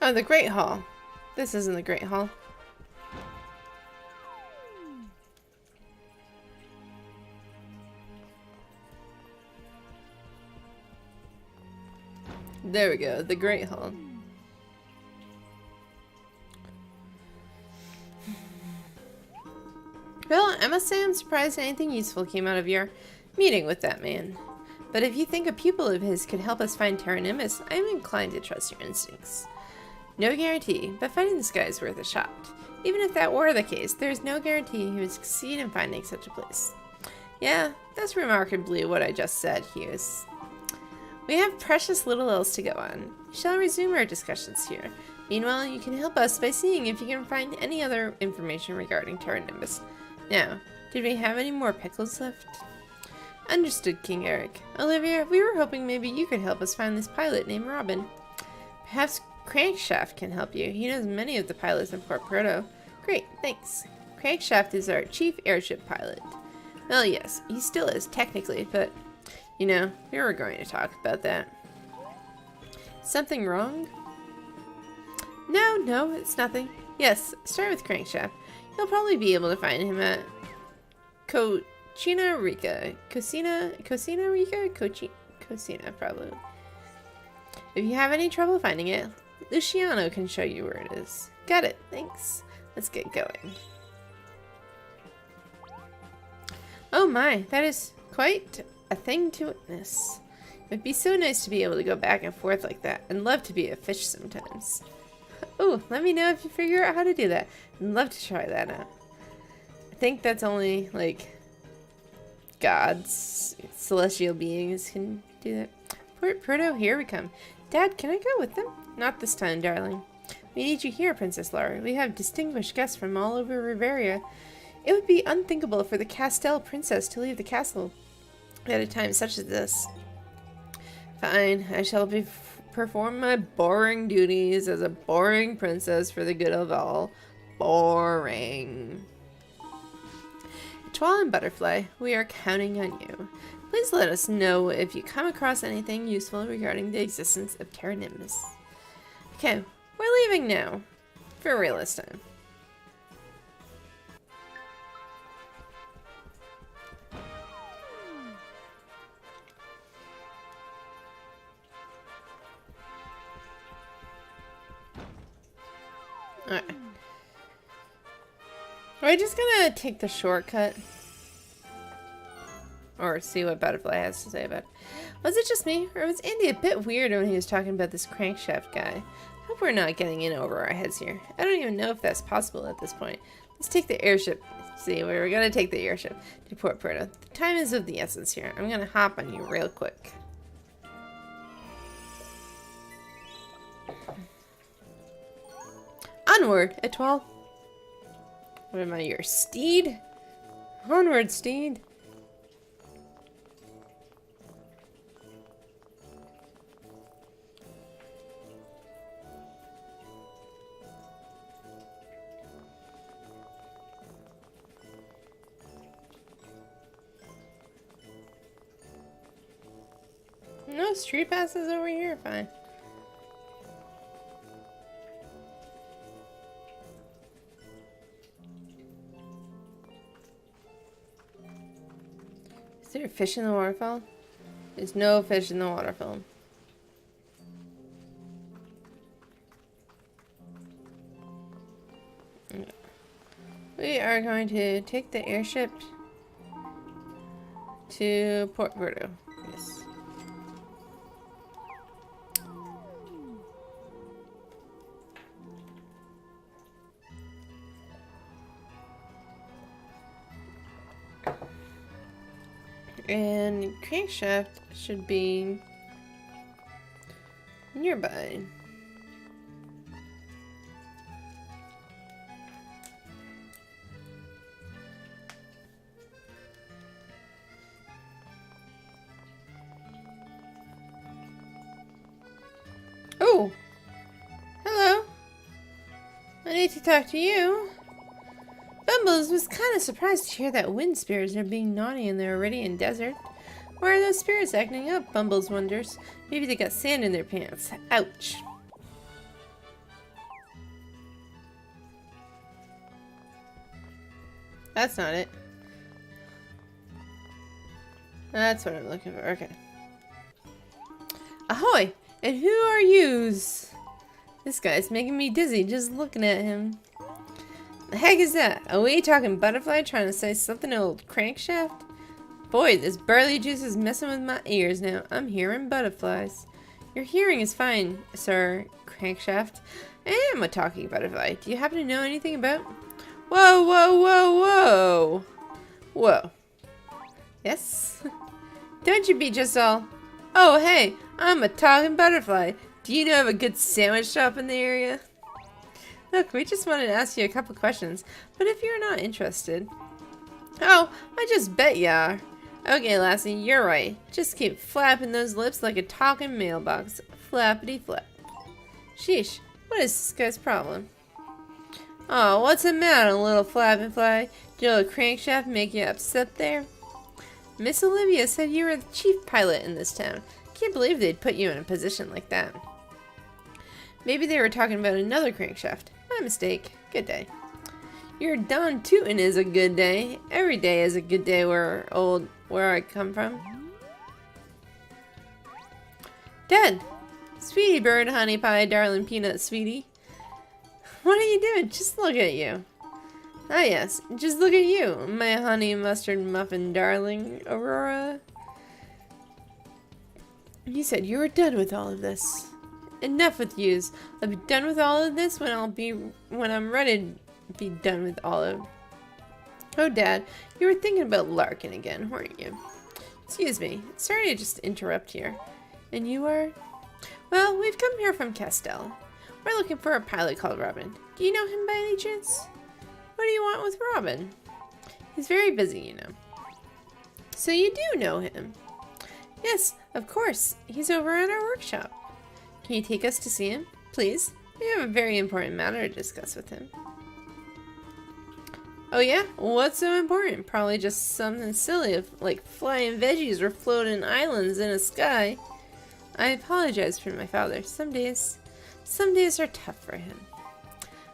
Oh, the Great Hall. This isn't the Great Hall. There we go, the Great Hall. Well, I must say I'm surprised anything useful came out of your meeting with that man. But if you think a pupil of his could help us find Terra Nimbus, I am inclined to trust your instincts. No guarantee, but finding this guy is worth a shot. Even if that were the case, there is no guarantee he would succeed in finding such a place. Yeah, that's remarkably what I just said, Hughes. We have precious little else to go on. We shall resume our discussions here. Meanwhile, you can help us by seeing if you can find any other information regarding Terra Nimbus. Now, did we have any more pickles left? Understood, King Eric. Olivia, we were hoping maybe you could help us find this pilot named Robin. Perhaps Crankshaft can help you. He knows many of the pilots in Port Proto. Great, thanks. Crankshaft is our chief airship pilot. Well, yes, he still is, technically, but, you know, we were going to talk about that. Something wrong? No, it's nothing. Yes, start with Crankshaft. You'll probably be able to find him at Cocina Rica. Cocina Rica? Cocina, probably. If you have any trouble finding it, Luciano can show you where it is. Got it, thanks. Let's get going. Oh my, that is quite a thing to witness. It'd be so nice to be able to go back and forth like that, and love to be a fish sometimes. Oh, let me know if you figure out how to do that. I'd love to try that out. I think that's only, like, gods, celestial beings can do that. Proto, here we come. Dad, can I go with them? Not this time, darling. We need you here, Princess Laura. We have distinguished guests from all over Reveria. It would be unthinkable for the Castell princess to leave the castle at a time such as this. Fine, I shall perform my boring duties as a boring princess for the good of all. Boring. Etoile and Butterfly, we are counting on you. Please let us know if you come across anything useful regarding the existence of Terra Nimbus. Okay, we're leaving now. For real this time. Alright. Are we just gonna take the shortcut? Or see what Butterfly has to say about it. Was it just me? Or was Andy a bit weird when he was talking about this crankshaft guy? Hope we're not getting in over our heads here. I don't even know if that's possible at this point. Let's take the airship. See, we're gonna take the airship to Port Proto. The time is of the essence here. I'm gonna hop on you real quick. Onward, Etoile. What am I, your steed? Onward, steed. No street passes over here, fine. Is there a fish in the waterfall? There's no fish in the waterfall. We are going to take the airship to Port Proto. Yes. And crankshaft should be nearby. Oh! Hello! I need to talk to you. Bumbles was kind of surprised to hear that wind spirits are being naughty in the Reverian desert. Why are those spirits acting up? Bumbles wonders. Maybe they got sand in their pants. Ouch. That's not it. That's what I'm looking for. Okay. Ahoy! And who are yous? This guy's making me dizzy just looking at him. The heck is that? Are we talking Butterfly trying to say something to old Crankshaft? Boy, this barley juice is messing with my ears now. I'm hearing butterflies. Your hearing is fine, sir, Crankshaft. I am a talking butterfly. Do you happen to know anything about... Whoa, whoa, whoa, whoa! Whoa. Yes? Don't you be just all... Oh, hey, I'm a talking butterfly. Do you know of a good sandwich shop in the area? Look, we just wanted to ask you a couple questions, but if you're not interested... Oh, I just bet you are. Okay, lassie, you're right. Just keep flapping those lips like a talking mailbox. Flappity flap. Sheesh, what is this guy's problem? Oh, what's the matter, little flapping fly? Did old Crankshaft make you upset there? Miss Olivia said you were the chief pilot in this town. Can't believe they'd put you in a position like that. Maybe they were talking about another Crankshaft. My mistake. Good day. Your Don Tootin' is a good day. Every day is a good day where I come from. Dad! Sweetie bird, honey pie, darling peanut, sweetie. What are you doing? Just look at you. Ah yes, just look at you, my honey mustard muffin darling, Aurora. You said you were done with all of this. Enough with yous. I'll be done with all of this when I'm ready to be done with all of... Oh, Dad, you were thinking about Larkin again, weren't you? Excuse me, sorry to just interrupt here. And you are? Well, we've come here from Castell. We're looking for a pilot called Robin. Do you know him by any chance? What do you want with Robin? He's very busy, you know. So you do know him? Yes, of course. He's over at our workshop. Can you take us to see him, please? We have a very important matter to discuss with him. Oh yeah? What's so important? Probably just something silly like flying veggies or floating islands in a sky. I apologize for my father. Some days are tough for him.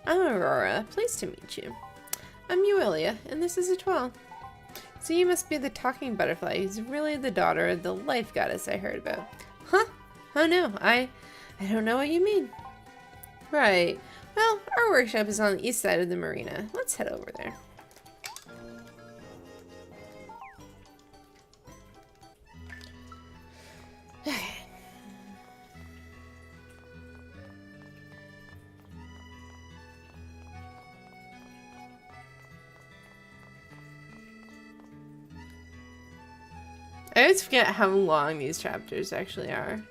I'm Aurora. Pleased to meet you. I'm Euelia, and this is Etoile. So you must be the talking butterfly who's really the daughter of the life goddess I heard about. Huh? Oh no, I don't know what you mean. Right. Well, our workshop is on the east side of the marina. Let's head over there. I always forget how long these chapters actually are.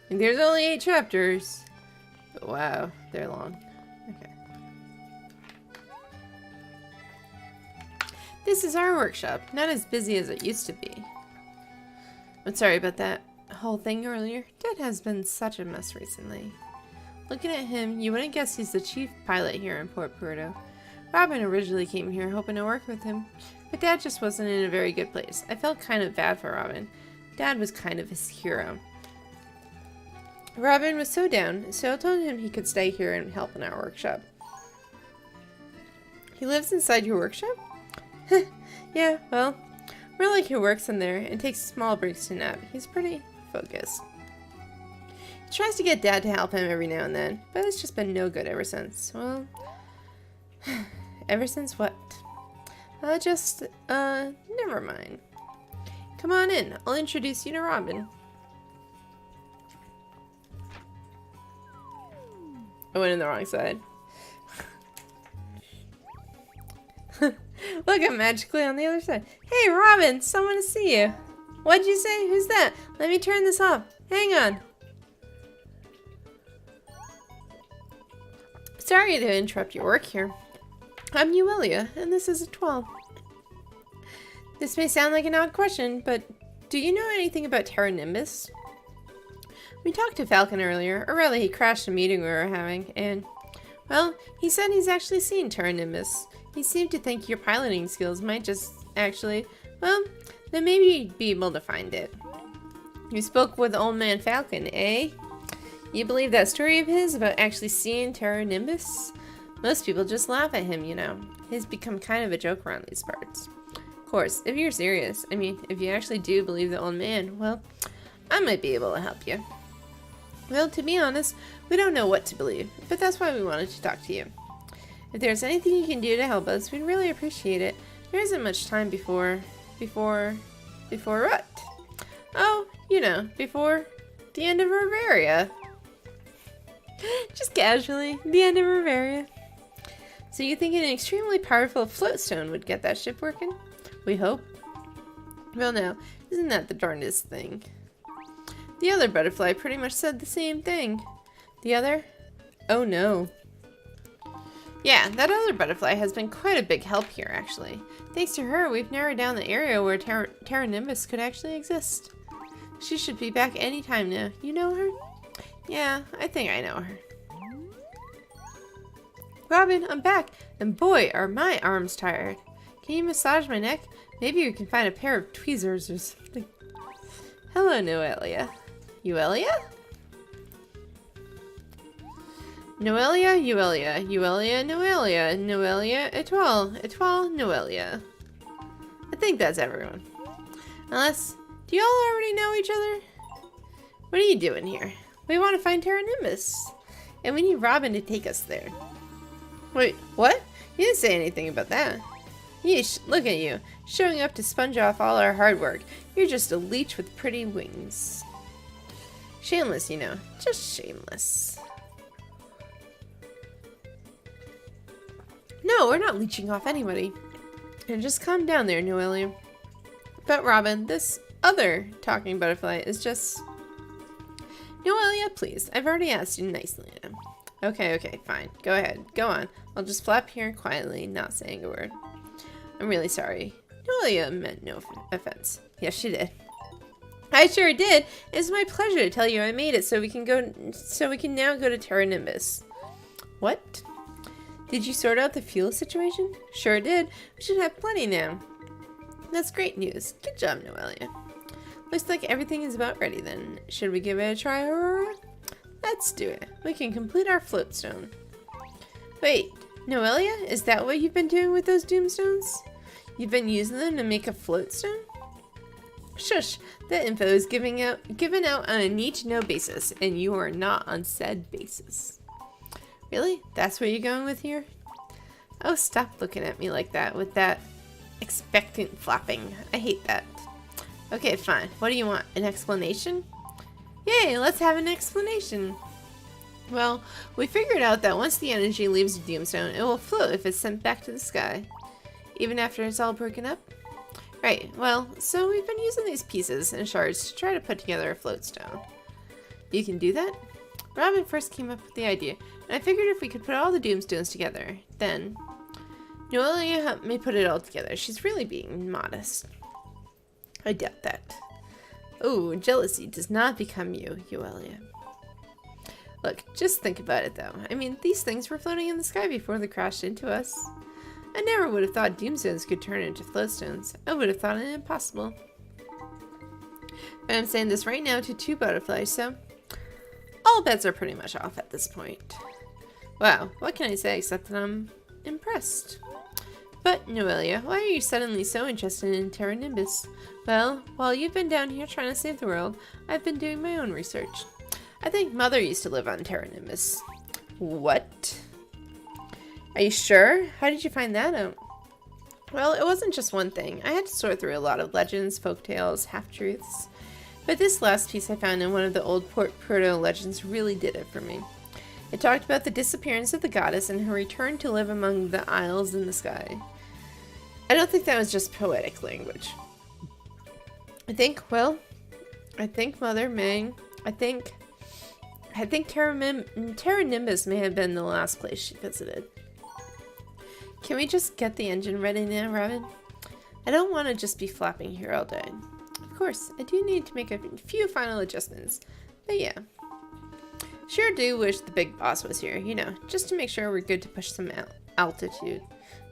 Like, there's only 8 chapters. But wow, they're long. Okay. This is our workshop. Not as busy as it used to be. I'm sorry about that whole thing earlier. Dad has been such a mess recently. Looking at him, you wouldn't guess he's the chief pilot here in Port Puerto. Robin originally came here hoping to work with him, but Dad just wasn't in a very good place. I felt kind of bad for Robin. Dad was kind of his hero. Robin was so down, so I told him he could stay here and help in our workshop. He lives inside your workshop? Yeah, well, really he works in there and takes small breaks to nap. He's pretty focused. He tries to get Dad to help him every now and then, but it's just been no good ever since. Well, ever since what? Never mind. Come on in. I'll introduce you to Robin. I went in the wrong side. Look, I'm magically on the other side. Hey, Robin! Someone to see you. What'd you say? Who's that? Let me turn this off. Hang on. Sorry to interrupt your work here. I'm Euelia, and this is Etoile. This may sound like an odd question, but do you know anything about Terra Nimbus? We talked to Falcon earlier, or rather he crashed a meeting we were having, and, well, he said he's actually seen Terra Nimbus. He seemed to think your piloting skills might just actually, well, then maybe you'd be able to find it. You spoke with Old Man Falcon, eh? You believe that story of his about actually seeing Terra Nimbus? Most people just laugh at him, you know. He's become kind of a joke around these parts. Of course, if you're serious, I mean, if you actually do believe the old man, well, I might be able to help you. Well, to be honest, we don't know what to believe, but that's why we wanted to talk to you. If there's anything you can do to help us, we'd really appreciate it. There isn't much time before what? Oh, you know, before the end of Reveria. Just casually, the end of Reveria. So you think an extremely powerful floatstone would get that ship working? We hope. Well, now, isn't that the darndest thing? The other butterfly pretty much said the same thing. The other? Oh no. Yeah, that other butterfly has been quite a big help here, actually. Thanks to her, we've narrowed down the area where Terra Nimbus could actually exist. She should be back any time now. You know her? Yeah, I think I know her. Robin, I'm back, and boy, are my arms tired. Can you massage my neck? Maybe we can find a pair of tweezers or something. Hello, Noelia. Euelia? Noelia, Euelia, Euelia, Noelia, Noelia, Etoile, Etoile, Noelia. I think that's everyone. Unless, do you all already know each other? What are you doing here? We want to find Terra Nimbus, and we need Robin to take us there. Wait, what? You didn't say anything about that. Yeesh, look at you, showing up to sponge off all our hard work. You're just a leech with pretty wings. Shameless, you know, just shameless. No, No, we're not leeching off anybody. And just calm down there, Noelia. But Robin, this other talking butterfly is just... Noelia, please. I've already asked you nicely now. Okay, fine. Go ahead. Go on. I'll just flap here quietly, not saying a word. I'm really sorry. Noelia meant no offense. Yes, she did. I sure did. It's my pleasure to tell you I made it so we can now go to Terra Nimbus. What? Did you sort out the fuel situation? Sure did. We should have plenty now. That's great news. Good job, Noelia. Looks like everything is about ready then. Should we give it a try, Aurora? Let's do it. We can complete our floatstone. Wait, Noelia? Is that what you've been doing with those doomstones? You've been using them to make a floatstone? Shush! That info is given out on a need-to-know basis, and you are not on said basis. Really? That's where you're going with here? Oh, stop looking at me like that with that expectant flapping. I hate that. Okay, fine. What do you want? An explanation? Yay, let's have an explanation. Well, we figured out that once the energy leaves the doomstone, it will float if it's sent back to the sky. Even after it's all broken up? Right, well, so we've been using these pieces and shards to try to put together a floatstone. You can do that? Robin first came up with the idea, and I figured if we could put all the doomstones together, then... Noelia helped me put it all together. She's really being modest. I doubt that. Oh, jealousy does not become you, Noelia. Look, just think about it though. I mean, these things were floating in the sky before they crashed into us. I never would have thought doomstones could turn into floatstones. I would have thought it impossible. But I'm saying this right now to two butterflies, so... all bets are pretty much off at this point. Wow, what can I say except that I'm impressed. But, Noelia, why are you suddenly so interested in Terra Nimbus? Well, while you've been down here trying to save the world, I've been doing my own research. I think Mother used to live on Terra Nimbus. What? Are you sure? How did you find that out? Well, it wasn't just one thing. I had to sort through a lot of legends, folktales, half-truths. But this last piece I found in one of the old Port Proto legends really did it for me. It talked about the disappearance of the goddess and her return to live among the isles in the sky. I don't think that was just poetic language. I think Mother Mang, I think Terra Nimbus may have been the last place she visited. Can we just get the engine ready now, Robin? I don't want to just be flapping here all day. Of course, I do need to make a few final adjustments, but yeah. Sure do wish the big boss was here, you know, just to make sure we're good to push some altitude.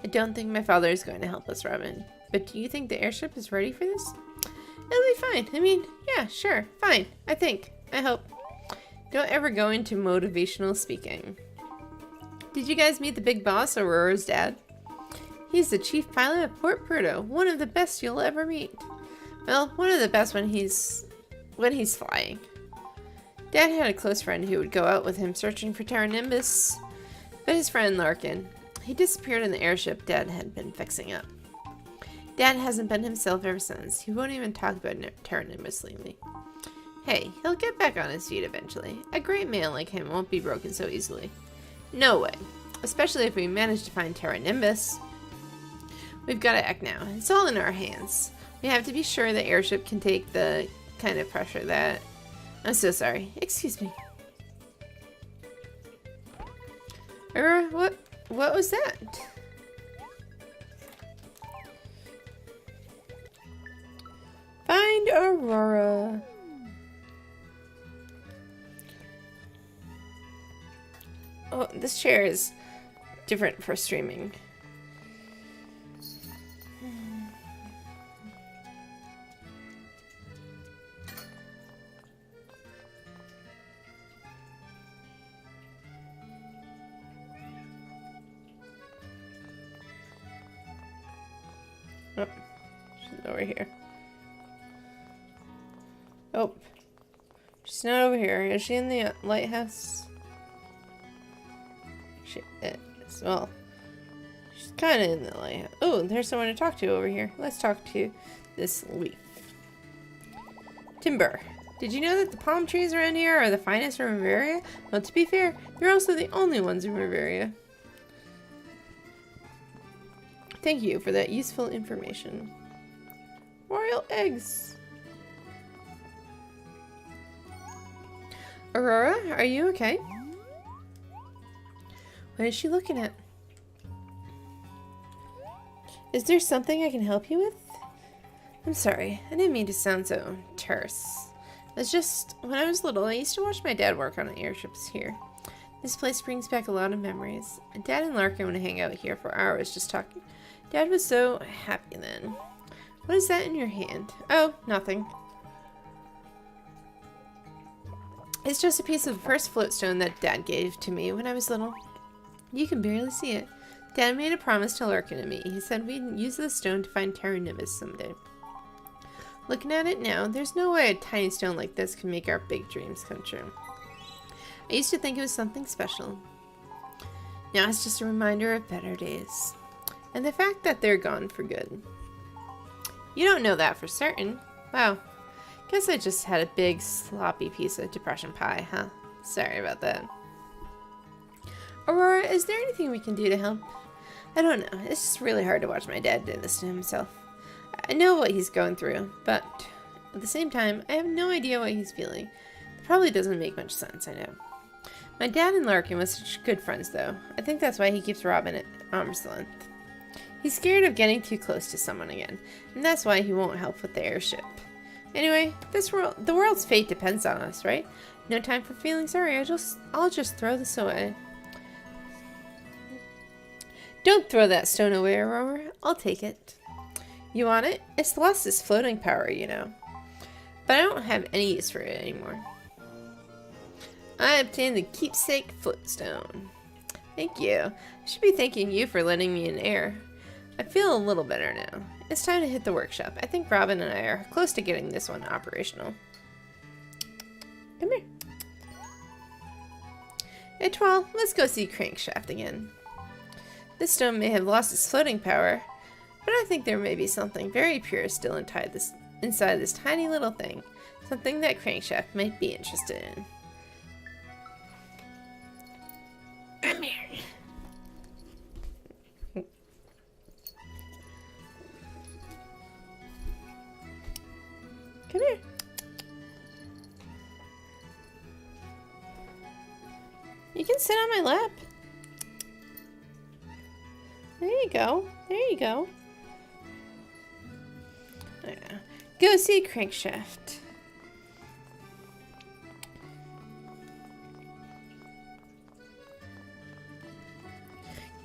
I don't think my father is going to help us, Robin. But do you think the airship is ready for this? It'll be fine. I mean, yeah, sure, fine. I think. I hope. Don't ever go into motivational speaking. Did you guys meet the big boss, Aurora's dad? He's the chief pilot of Port Proto, one of the best you'll ever meet. Well, one of the best when he's flying. Dad had a close friend who would go out with him searching for Terra Nimbus, but his friend Larkin, he disappeared in the airship Dad had been fixing up. Dad hasn't been himself ever since. He won't even talk about Terra Nimbus lately. Hey, he'll get back on his feet eventually. A great man like him won't be broken so easily. No way. Especially if we manage to find Terra Nimbus. We've got to act now. It's all in our hands. We have to be sure the airship can take the kind of pressure that... I'm so sorry. Excuse me. What was that? Find Aurora. Oh, this chair is different for streaming. Oh, she's over here. Oh, she's not over here. Is she in the lighthouse? She is. Well, she's kind of in the lighthouse. Oh, there's someone to talk to over here. Let's talk to this leaf. Timber. Did you know that the palm trees around here are the finest from Reveria? Well, to be fair, you're also the only ones in Reveria. Thank you for that useful information. Royal eggs. Aurora, are you okay? What is she looking at? Is there something I can help you with? I'm sorry, I didn't mean to sound so terse. It's just, when I was little, I used to watch my dad work on airships here. This place brings back a lot of memories. Dad and Larkin would hang out here for hours just talking. Dad was so happy then. What is that in your hand? Oh, nothing. It's just a piece of the first floatstone that Dad gave to me when I was little. You can barely see it. Dad made a promise to Larkin and me. He said we'd use the stone to find Terra Nimbus someday. Looking at it now, there's no way a tiny stone like this can make our big dreams come true. I used to think it was something special. Now it's just a reminder of better days. And the fact that they're gone for good. You don't know that for certain. Wow. Guess I just had a big, sloppy piece of depression pie, huh? Sorry about that. Aurora, is there anything we can do to help? I don't know. It's just really hard to watch my dad do this to himself. I know what he's going through, but at the same time, I have no idea what he's feeling. It probably doesn't make much sense, I know. My dad and Larkin were such good friends, though. I think that's why he keeps Robin at arm's length. He's scared of getting too close to someone again, and that's why he won't help with the airship. Anyway, the world's fate depends on us, right? No time for feeling sorry. I'll just throw this away. Don't throw that stone away, Aurora. I'll take it. You want it? It's lost its floating power, you know. But I don't have any use for it anymore. I obtained the keepsake floatstone. Thank you. I should be thanking you for letting me in air. I feel a little better now. It's time to hit the workshop. I think Robin and I are close to getting this one operational. Come here. Etoile, let's go see Crankshaft again. This stone may have lost its floating power, but I think there may be something very pure still inside this tiny little thing. Something that Crankshaft might be interested in. Come here. Come here. You can sit on my lap. There you go. There you go. Go see Crankshaft.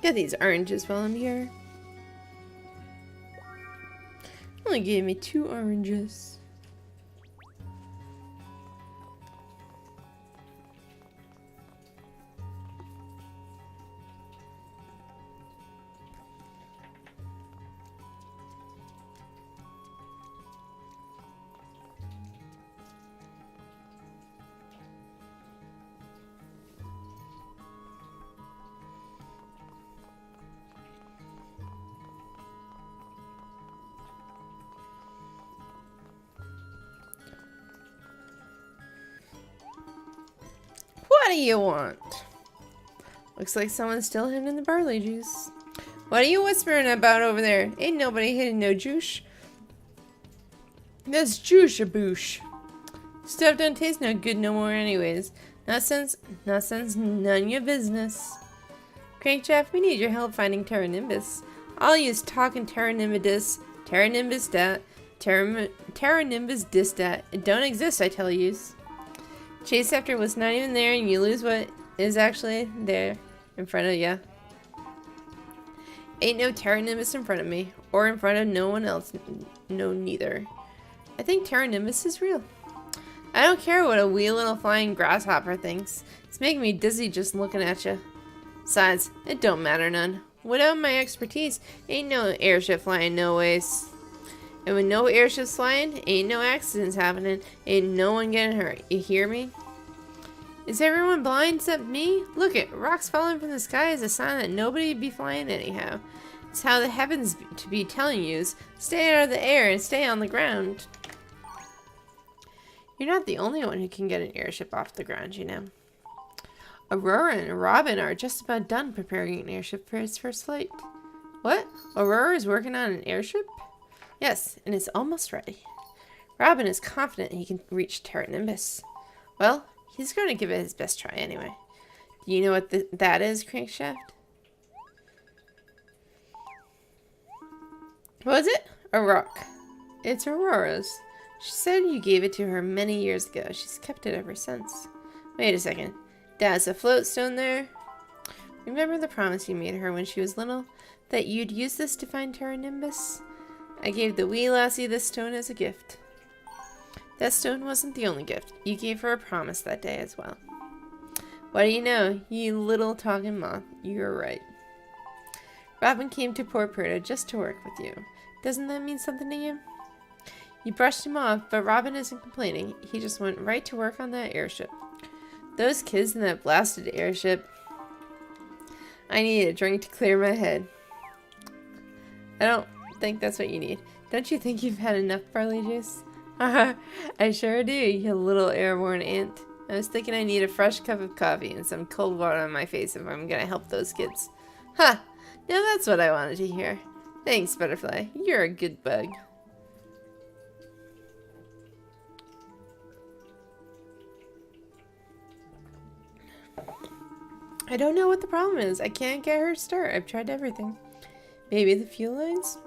Get these oranges while I'm here. Only gave me 2 oranges. What do you want? Looks like someone's still hiding the barley juice. What are you whispering about over there? Ain't nobody hiding no juice. That's juice a boosh. Stuff don't taste no good no more anyways. Nonsense, none your business. Crankshaft, we need your help finding Terra Nimbus. I'll use talking Terra Nimbus, Terra Nimbus dat, Terra Nimbus dis dat. It don't exist, I tell yous. Chase after what's not even there, and you lose what is actually there in front of ya. Ain't no Terra Nimbus in front of me, or in front of no one else. No, neither. I think Terra Nimbus is real. I don't care what a wee little flying grasshopper thinks. It's making me dizzy just looking at you. Besides, it don't matter none. Without my expertise, ain't no airship flying no ways. And with no airships flying, ain't no accidents happening, ain't no one getting hurt. You hear me? Is everyone blind except me? Look it, rocks falling from the sky is a sign that nobody be flying anyhow. It's how the heavens to be telling yous, stay out of the air and stay on the ground. You're not the only one who can get an airship off the ground, you know. Aurora and Robin are just about done preparing an airship for its first flight. What? Aurora is working on an airship? Yes, and it's almost ready. Robin is confident he can reach Terra Nimbus. Well, he's going to give it his best try anyway. Do you know what that is, Crankshaft? What was it? A rock. It's Aurora's. She said you gave it to her many years ago. She's kept it ever since. Wait a second. That's a float stone there? Remember the promise you made her when she was little? That you'd use this to find Terra Nimbus? I gave the wee lassie this stone as a gift. That stone wasn't the only gift. You gave her a promise that day as well. What do you know, you little talking moth? You're right. Robin came to Port Perda just to work with you. Doesn't that mean something to you? You brushed him off, but Robin isn't complaining. He just went right to work on that airship. Those kids in that blasted airship. I need a drink to clear my head. I don't think that's what you need. Don't you think you've had enough barley juice? I sure do, you little airborne ant. I was thinking I need a fresh cup of coffee and some cold water on my face if I'm gonna help those kids. Ha! Now that's what I wanted to hear. Thanks, Butterfly. You're a good bug. I don't know what the problem is. I can't get her to start. I've tried everything. Maybe the fuel lines?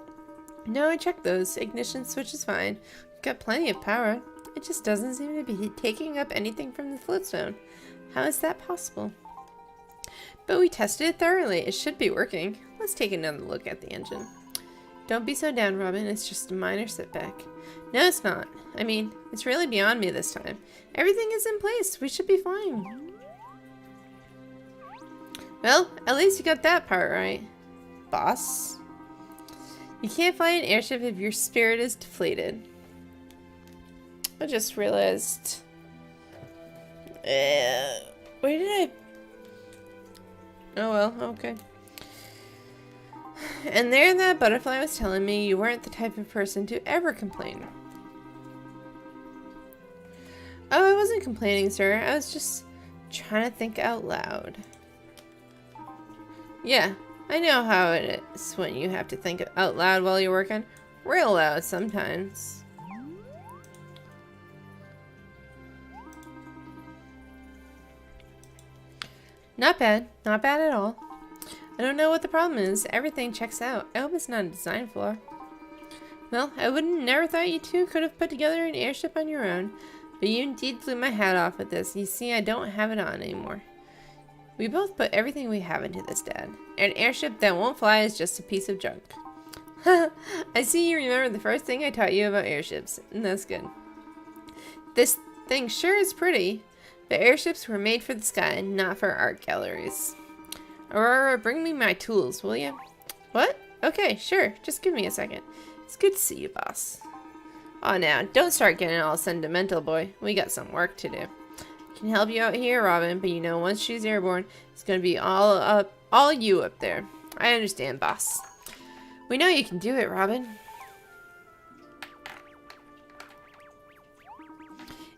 No, I checked those. Ignition switch is fine. We've got plenty of power. It just doesn't seem to be taking up anything from the floatstone. How is that possible? But we tested it thoroughly. It should be working. Let's take another look at the engine. Don't be so down, Robin. It's just a minor setback. No, it's not. I mean, it's really beyond me this time. Everything is in place. We should be fine. Well, at least you got that part right, boss. You can't fly an airship if your spirit is deflated. I just realized... where did I... Oh well, okay. And there that butterfly was telling me you weren't the type of person to ever complain. Oh, I wasn't complaining, sir. I was just trying to think out loud. Yeah, I know how it is when you have to think out loud while you're working. Real loud sometimes. Not bad. Not bad at all. I don't know what the problem is. Everything checks out. I hope it's not a design flaw. Well, I wouldn't never thought you two could have put together an airship on your own. But you indeed blew my hat off with this. You see, I don't have it on anymore. We both put everything we have into this, Dad. An airship that won't fly is just a piece of junk. I see you remember the first thing I taught you about airships, and that's good. This thing sure is pretty, but airships were made for the sky, not for art galleries. Aurora, bring me my tools, will you? What? Okay, sure. Just give me a second. It's good to see you, boss. Aw, now, don't start getting all sentimental, boy. We got some work to do. Can help you out here, Robin, but you know, once she's airborne, it's gonna be all you up there. I understand, boss. We know you can do it, Robin.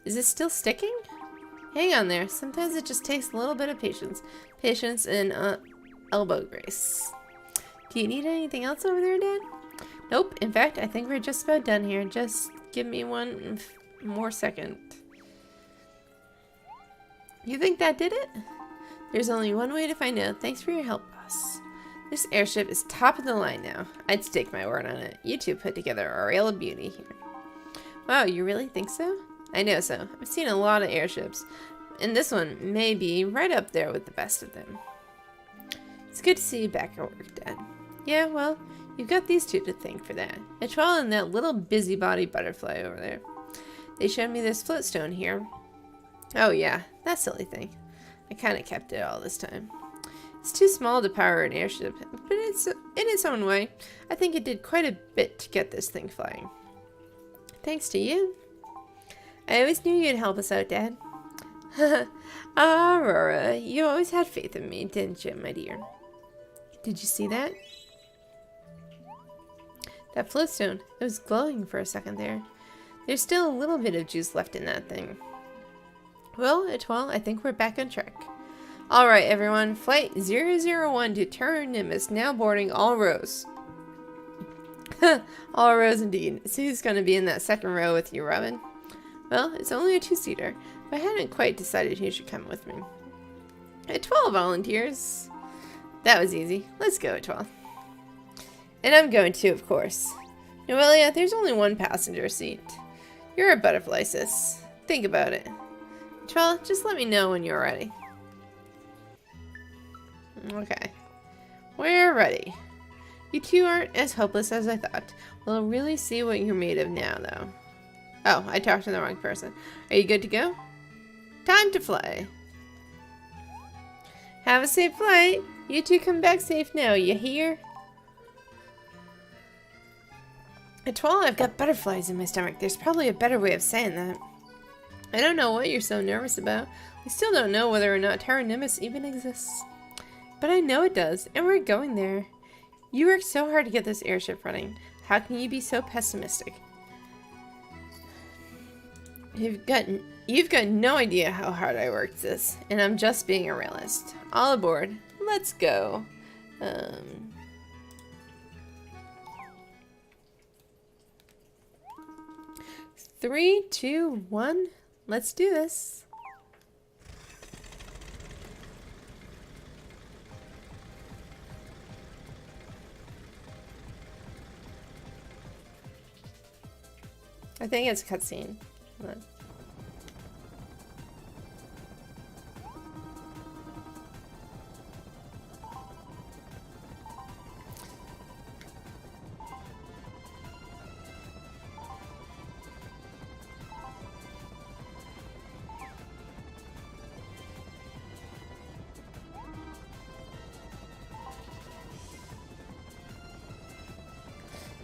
Is it still sticking? Hang on there. Sometimes it just takes a little bit of patience. Patience and elbow grace. Do you need anything else over there, Dad? Nope. In fact, I think we're just about done here. Just give me one more second. You think that did it? There's only one way to find out. Thanks for your help, boss. This airship is top of the line now. I'd stake my word on it. You two put together a real beauty here. Wow, you really think so? I know so. I've seen a lot of airships, and this one may be right up there with the best of them. It's good to see you back at work, Dad. Yeah, well, you've got these two to thank for that. Etoile and that little busybody butterfly over there. They showed me this floatstone here. Oh yeah, that silly thing. I kind of kept it all this time. It's too small to power an airship, but it's in its own way. I think it did quite a bit to get this thing flying. Thanks to you. I always knew you'd help us out, Dad. Aurora, you always had faith in me, didn't you, my dear? Did you see that? That floatstone, it was glowing for a second there. There's still a little bit of juice left in that thing. Well, Etoile, I think we're back on track. Alright everyone, Flight 001 to Terra Nimbus now boarding all rows. All rows indeed. So who's going to be in that second row with you, Robin? Well, it's only a two-seater, but I hadn't quite decided who should come with me. At 12 volunteers. That was easy. Let's go at 12. And I'm going too, of course. Noelia, there's only one passenger seat. You're a butterfly, sis. Think about it. 12, just let me know when you're ready. Okay. We're ready. You two aren't as hopeless as I thought. We'll really see what you're made of now, though. Oh, I talked to the wrong person. Are you good to go? Time to fly. Have a safe flight. You two come back safe now, you hear? At 12, I've got butterflies in my stomach. There's probably a better way of saying that. I don't know what you're so nervous about. We still don't know whether or not Terra Nimbus even exists. But I know it does, and we're going there. You worked so hard to get this airship running. How can you be so pessimistic? You've got no idea how hard I worked this, and I'm just being a realist. All aboard. Let's go. 3, 2, 1. Let's do this. I think it's a cutscene.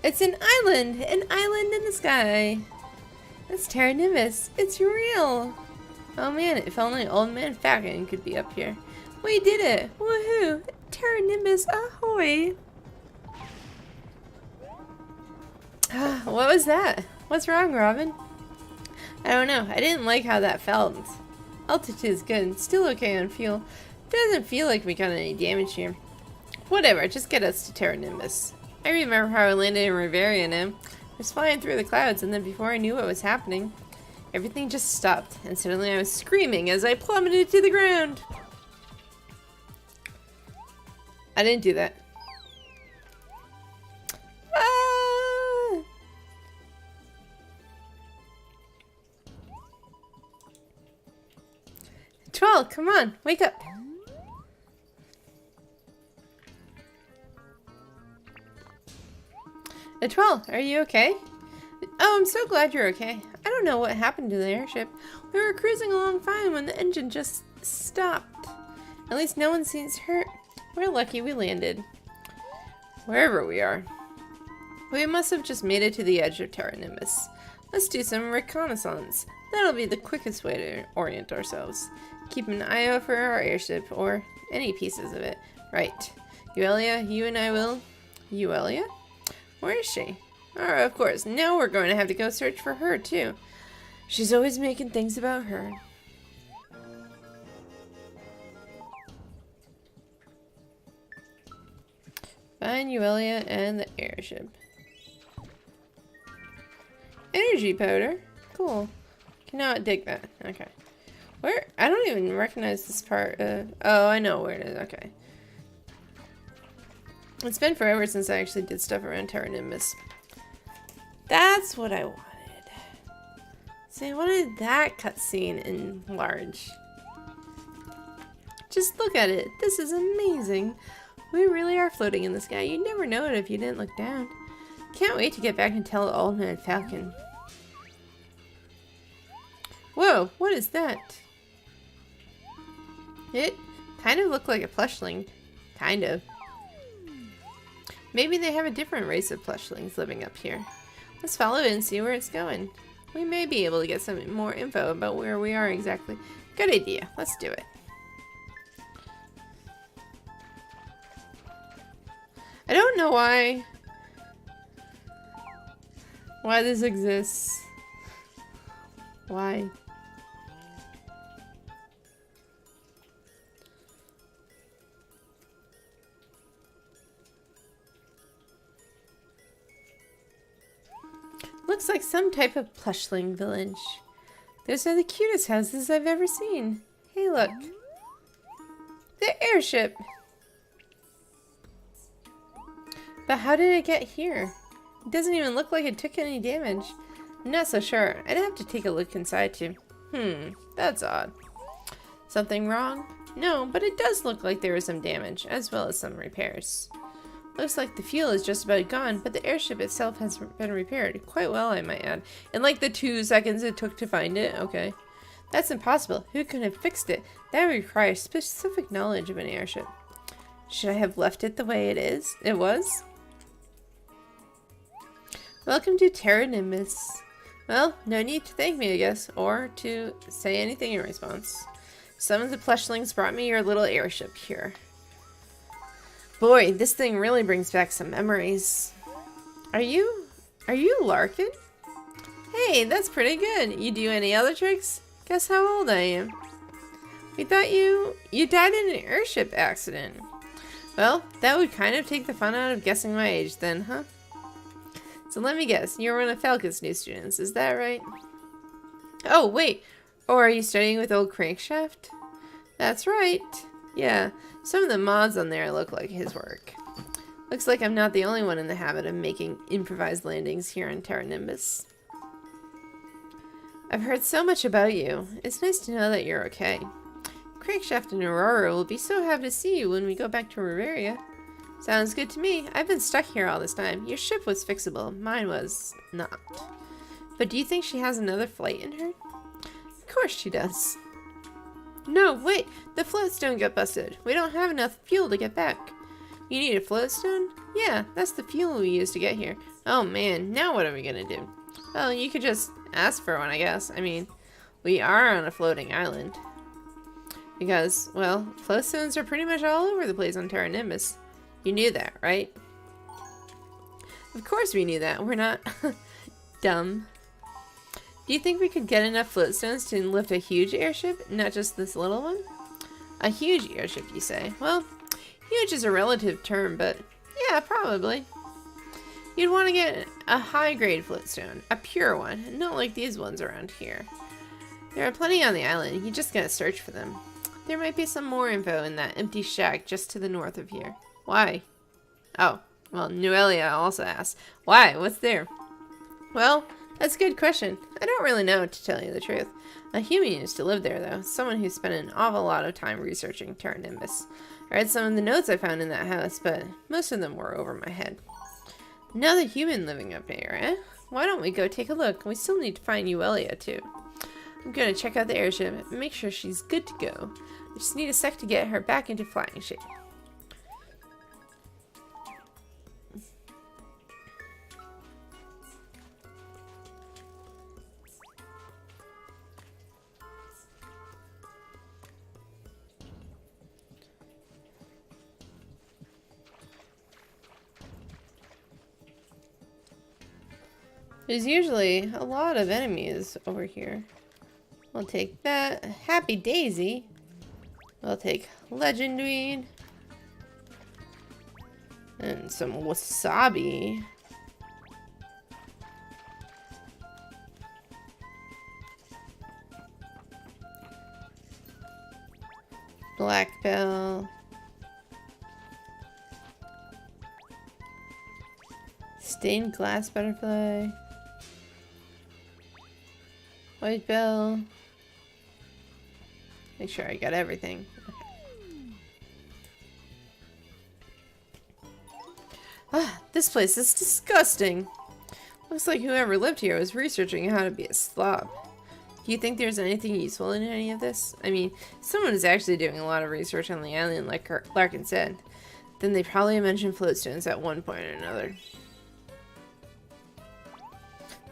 It's an island in the sky. That's Terra Nimbus. It's real. Oh man, if only Old Man Falcon could be up here. We did it. Woohoo. Terra Nimbus ahoy. What was that? What's wrong, Robin? I don't know. I didn't like how that felt. Altitude is good. Still okay on fuel. Doesn't feel like we got any damage here. Whatever, just get us to Terra Nimbus. I remember how I landed in Reverian. I was flying through the clouds, and then before I knew what was happening, everything just stopped, and suddenly I was screaming as I plummeted to the ground. I didn't do that. Ah! Troll, come on, wake up. Twelve, are you okay? Oh, I'm so glad you're okay. I don't know what happened to the airship. We were cruising along fine when the engine just stopped. At least no one seems hurt. We're lucky we landed. Wherever we are. We must have just made it to the edge of Terra Nimbus. Let's do some reconnaissance. That'll be the quickest way to orient ourselves. Keep an eye out for our airship, or any pieces of it. Right. Euelia, you and I will... Euelia? Where is she? Oh, of course. Now we're going to have to go search for her, too. She's always making things about her. Find Euelia and the airship. Energy powder? Cool. Cannot dig that. Okay. Where? I don't even recognize this part. Oh, I know where it is. Okay. It's been forever since I actually did stuff around Terra Nimbus. That's what I wanted. See, I wanted that cutscene in large. Just look at it. This is amazing. We really are floating in the sky. You'd never know it if you didn't look down. Can't wait to get back and tell Old Man Falcon. Whoa, what is that? It kind of looked like a plushling. Kind of. Maybe they have a different race of plushlings living up here. Let's follow it and see where it's going. We may be able to get some more info about where we are exactly. Good idea. Let's do it. I don't know why this exists. Why? looks like some type of plushling village. Those are the cutest houses I've ever seen. Hey, look. The airship. But how did it get here? It doesn't even look like it took any damage. I'm not so sure. I'd have to take a look inside too. That's odd. Something wrong? No, but it does look like there was some damage, as well as some repairs. Looks like the fuel is just about gone, but the airship itself has been repaired. Quite well, I might add. In like the 2 seconds it took to find it? Okay. That's impossible. Who could have fixed it? That would require specific knowledge of an airship. Should I have left it the way it was? Welcome to Terra Nimbus. Well, no need to thank me, I guess, or to say anything in response. Some of the plushlings brought me your little airship here. Boy, this thing really brings back some memories. Are you Larkin? Hey, that's pretty good. You do any other tricks? Guess how old I am. We thought you died in an airship accident. Well, that would kind of take the fun out of guessing my age then, huh? So let me guess, you're one of Falcon's new students, is that right? Oh, wait. Or are you studying with old Crankshaft? That's right. Yeah, some of the mods on there look like his work. Looks like I'm not the only one in the habit of making improvised landings here on Terra Nimbus. I've heard so much about you. It's nice to know that you're okay. Crankshaft and Aurora will be so happy to see you when we go back to Reveria. Sounds good to me. I've been stuck here all this time. Your ship was fixable. Mine was not. But do you think she has another flight in her? Of course she does. No, wait. The floatstone got busted. We don't have enough fuel to get back. You need a floatstone? Yeah, that's the fuel we used to get here. Oh man, now what are we gonna do? Well, you could just ask for one, I guess. I mean, we are on a floating island. Because, well, floatstones are pretty much all over the place on Terra Nimbus. You knew that, right? Of course we knew that. We're not dumb. Do you think we could get enough floatstones to lift a huge airship, not just this little one? A huge airship, you say? Well, huge is a relative term, but yeah, probably. You'd want to get a high-grade floatstone, a pure one, not like these ones around here. There are plenty on the island, you just gotta search for them. There might be some more info in that empty shack just to the north of here. Why? Oh, well, Noelia also asked. Why? What's there? Well, that's a good question. I don't really know, to tell you the truth. A human used to live there, though. Someone who spent an awful lot of time researching Terra Nimbus. I read some of the notes I found in that house, but most of them were over my head. Another human living up here, eh? Why don't we go take a look? We still need to find Noelia, too. I'm gonna check out the airship and make sure she's good to go. I just need a sec to get her back into flying shape. There's usually a lot of enemies over here. We'll take that. Happy Daisy. We'll take Legend Weed. And some wasabi. Black Bell. Stained glass butterfly. White bell. Make sure I got everything. Ah, this place is disgusting. Looks like whoever lived here was researching how to be a slob. Do you think there's anything useful in any of this? I mean, someone is actually doing a lot of research on the island, like Larkin said. Then they probably mentioned floatstones at one point or another.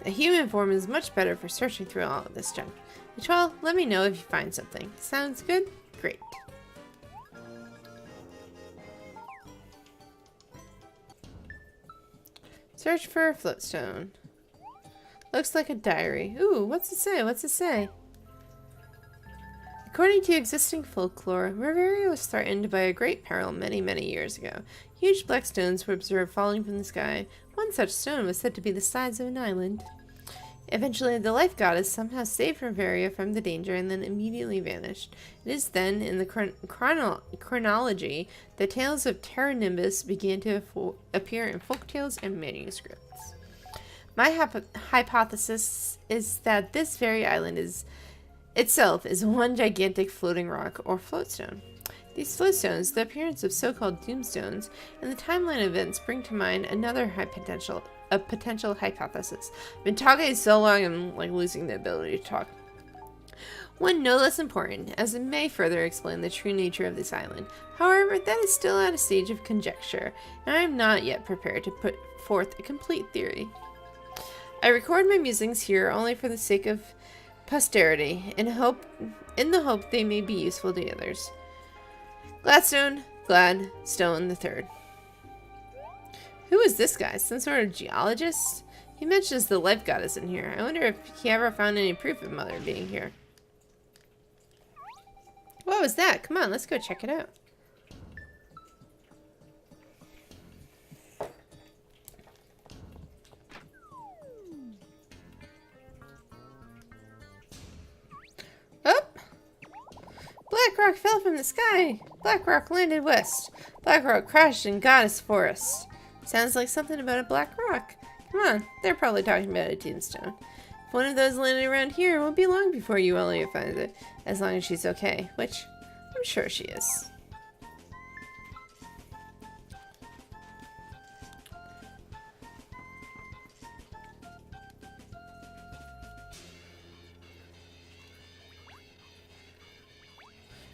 A human form is much better for searching through all of this junk. Well, let me know if you find something. Sounds good? Great. Search for a floatstone. Looks like a diary. Ooh, what's it say? What's it say? According to existing folklore, Reveria was threatened by a great peril many, many years ago. Huge black stones were observed falling from the sky. One such stone was said to be the size of an island. Eventually, the life goddess somehow saved Reveria from the danger and then immediately vanished. It is then, in the chronology, the tales of Terra Nimbus began to appear in folktales and manuscripts. My hypothesis is that this very island itself is one gigantic floating rock or floatstone. These floatstones, the appearance of so-called doomstones, and the timeline events bring to mind another potential hypothesis. I've been talking so long I'm like losing the ability to talk. One no less important, as it may further explain the true nature of this island. However, that is still at a stage of conjecture, and I am not yet prepared to put forth a complete theory. I record my musings here only for the sake of posterity, in the hope they may be useful to others. Gladstone the Third. Who is this guy? Some sort of geologist? He mentions the life goddess in here. I wonder if he ever found any proof of Mother being here. What was that? Come on, let's go check it out. Oh! Black rock fell from the sky. Black rock landed west. Black rock crashed in Goddess Forest. Sounds like something about a black rock. Come on, they're probably talking about a tombstone. If one of those landed around here, it won't be long before Euelia finds it, as long as she's okay, which I'm sure she is.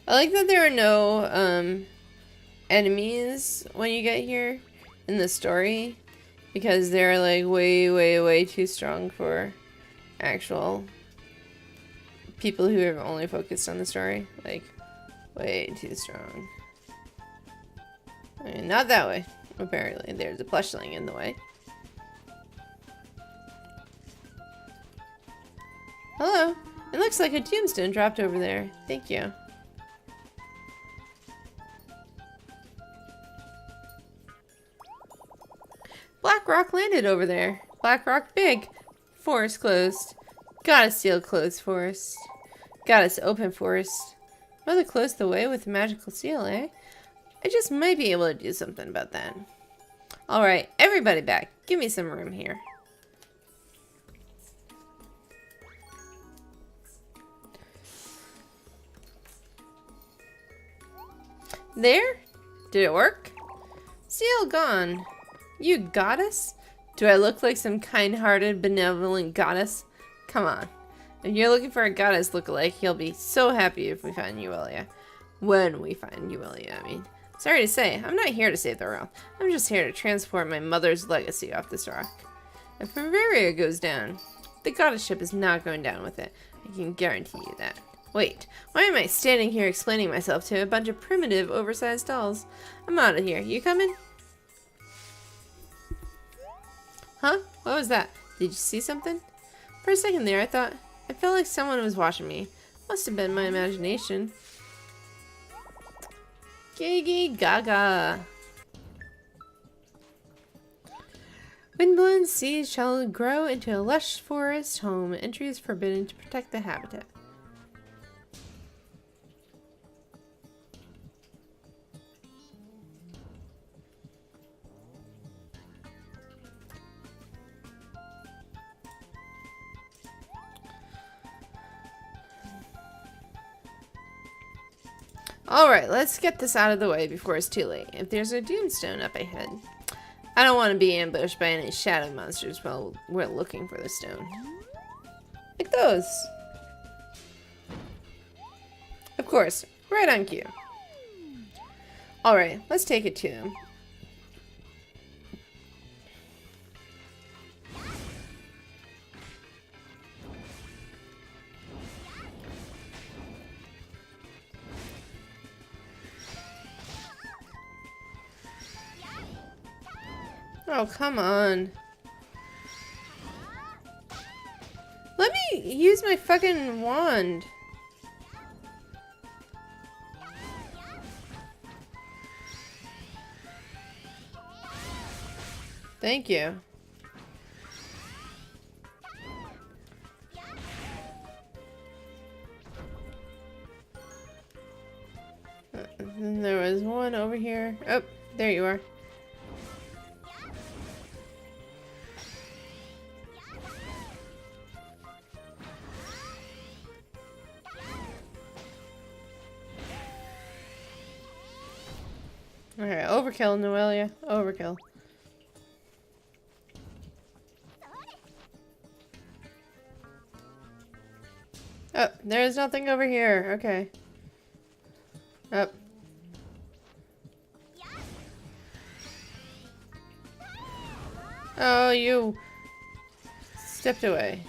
I like that there are no enemies when you get here in the story, because they're like way too strong for actual people who have only focused on the story. Like, way too strong. I mean, not that way, apparently. There's a plushling in the way. Hello. It looks like a tombstone dropped over there. Thank you. Black rock landed over there. Black rock big. Forest closed. Gotta seal closed forest. Gotta open forest. Mother closed the way with a magical seal, eh? I just might be able to do something about that. Alright, everybody back. Give me some room here. There? Did it work? Seal gone. You goddess? Do I look like some kind-hearted, benevolent goddess? Come on. If you're looking for a goddess lookalike, you'll be so happy if we find Euelia. When we find Euelia, I mean. Sorry to say, I'm not here to save the realm. I'm just here to transport my mother's legacy off this rock. If Reveria goes down, the goddess ship is not going down with it. I can guarantee you that. Wait, why am I standing here explaining myself to a bunch of primitive, oversized dolls? I'm out of here. You coming? Huh? What was that? Did you see something? For a second there, I felt like someone was watching me. Must have been my imagination. Gigi Gaga. Windblown seeds shall grow into a lush forest home. Entry is forbidden to protect the habitat. Alright, let's get this out of the way before it's too late. If there's a doomstone up ahead, I don't want to be ambushed by any shadow monsters while we're looking for the stone. Like those. Of course, right on cue. Alright, let's take it to them. Oh, come on. Let me use my fucking wand. Thank you. there's one over here. Oh, there you are. Okay, overkill, Noelia. Overkill. Oh, there's nothing over here. Okay. Oh. Oh, you stepped away.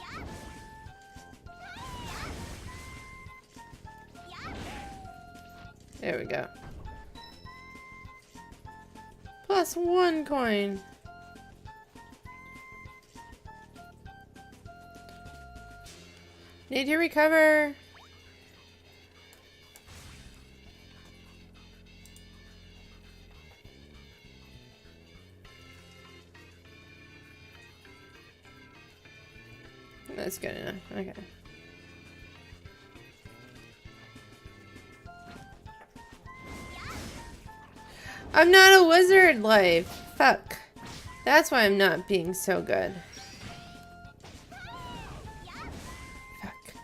There we go. Plus 1 coin. Need to recover. That's good enough. Okay. I'm not a wizard, life. Fuck. That's why I'm not being so good. Fuck.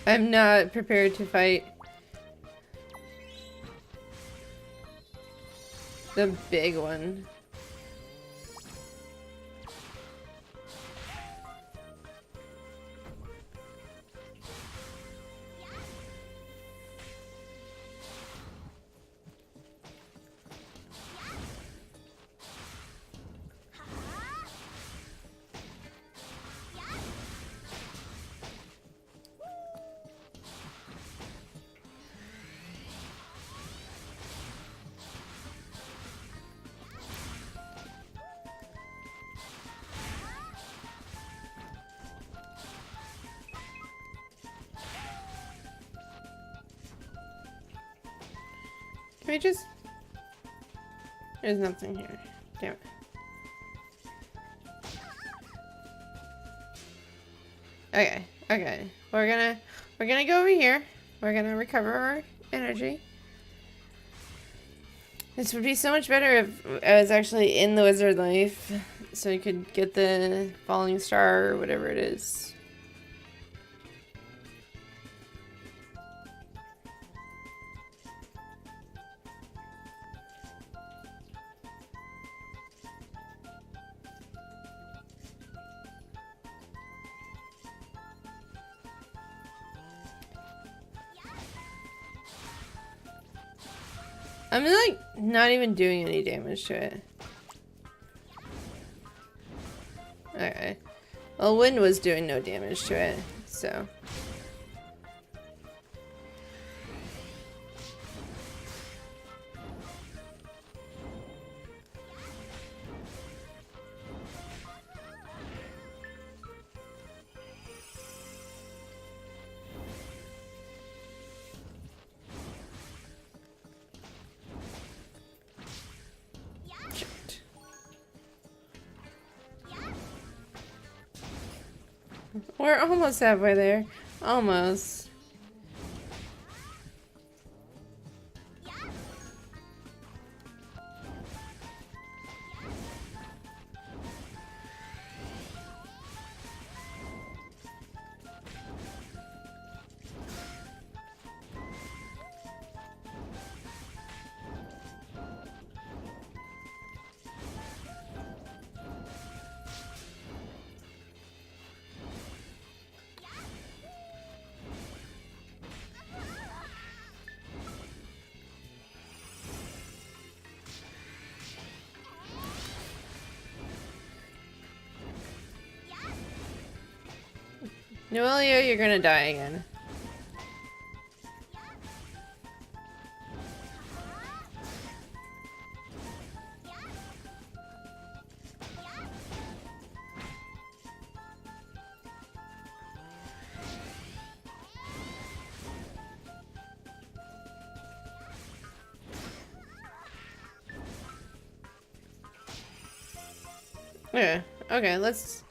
I'm not prepared to fight the big one. Can we just... There's nothing here. Damn it. Okay, okay. We're gonna go over here. We're gonna recover our energy. This would be so much better if I was actually in the wizard life, so you could get the falling star or whatever it is. I'm like not even doing any damage to it. Okay. Well, wind was doing no damage to it, so. We're almost halfway there. Almost. Noelia, you're gonna die again. Okay. Okay, let's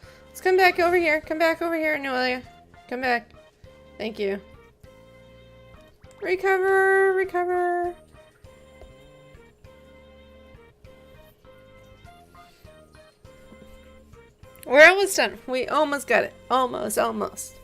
come back over here. Come back over here, Noelia. Come back. Thank you. Recover, recover. We're almost done. We almost got it. Almost, almost.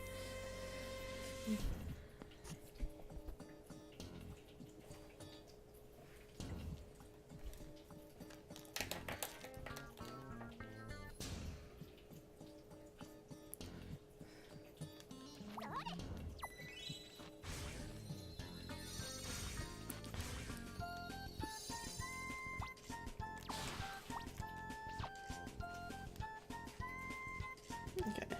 Okay.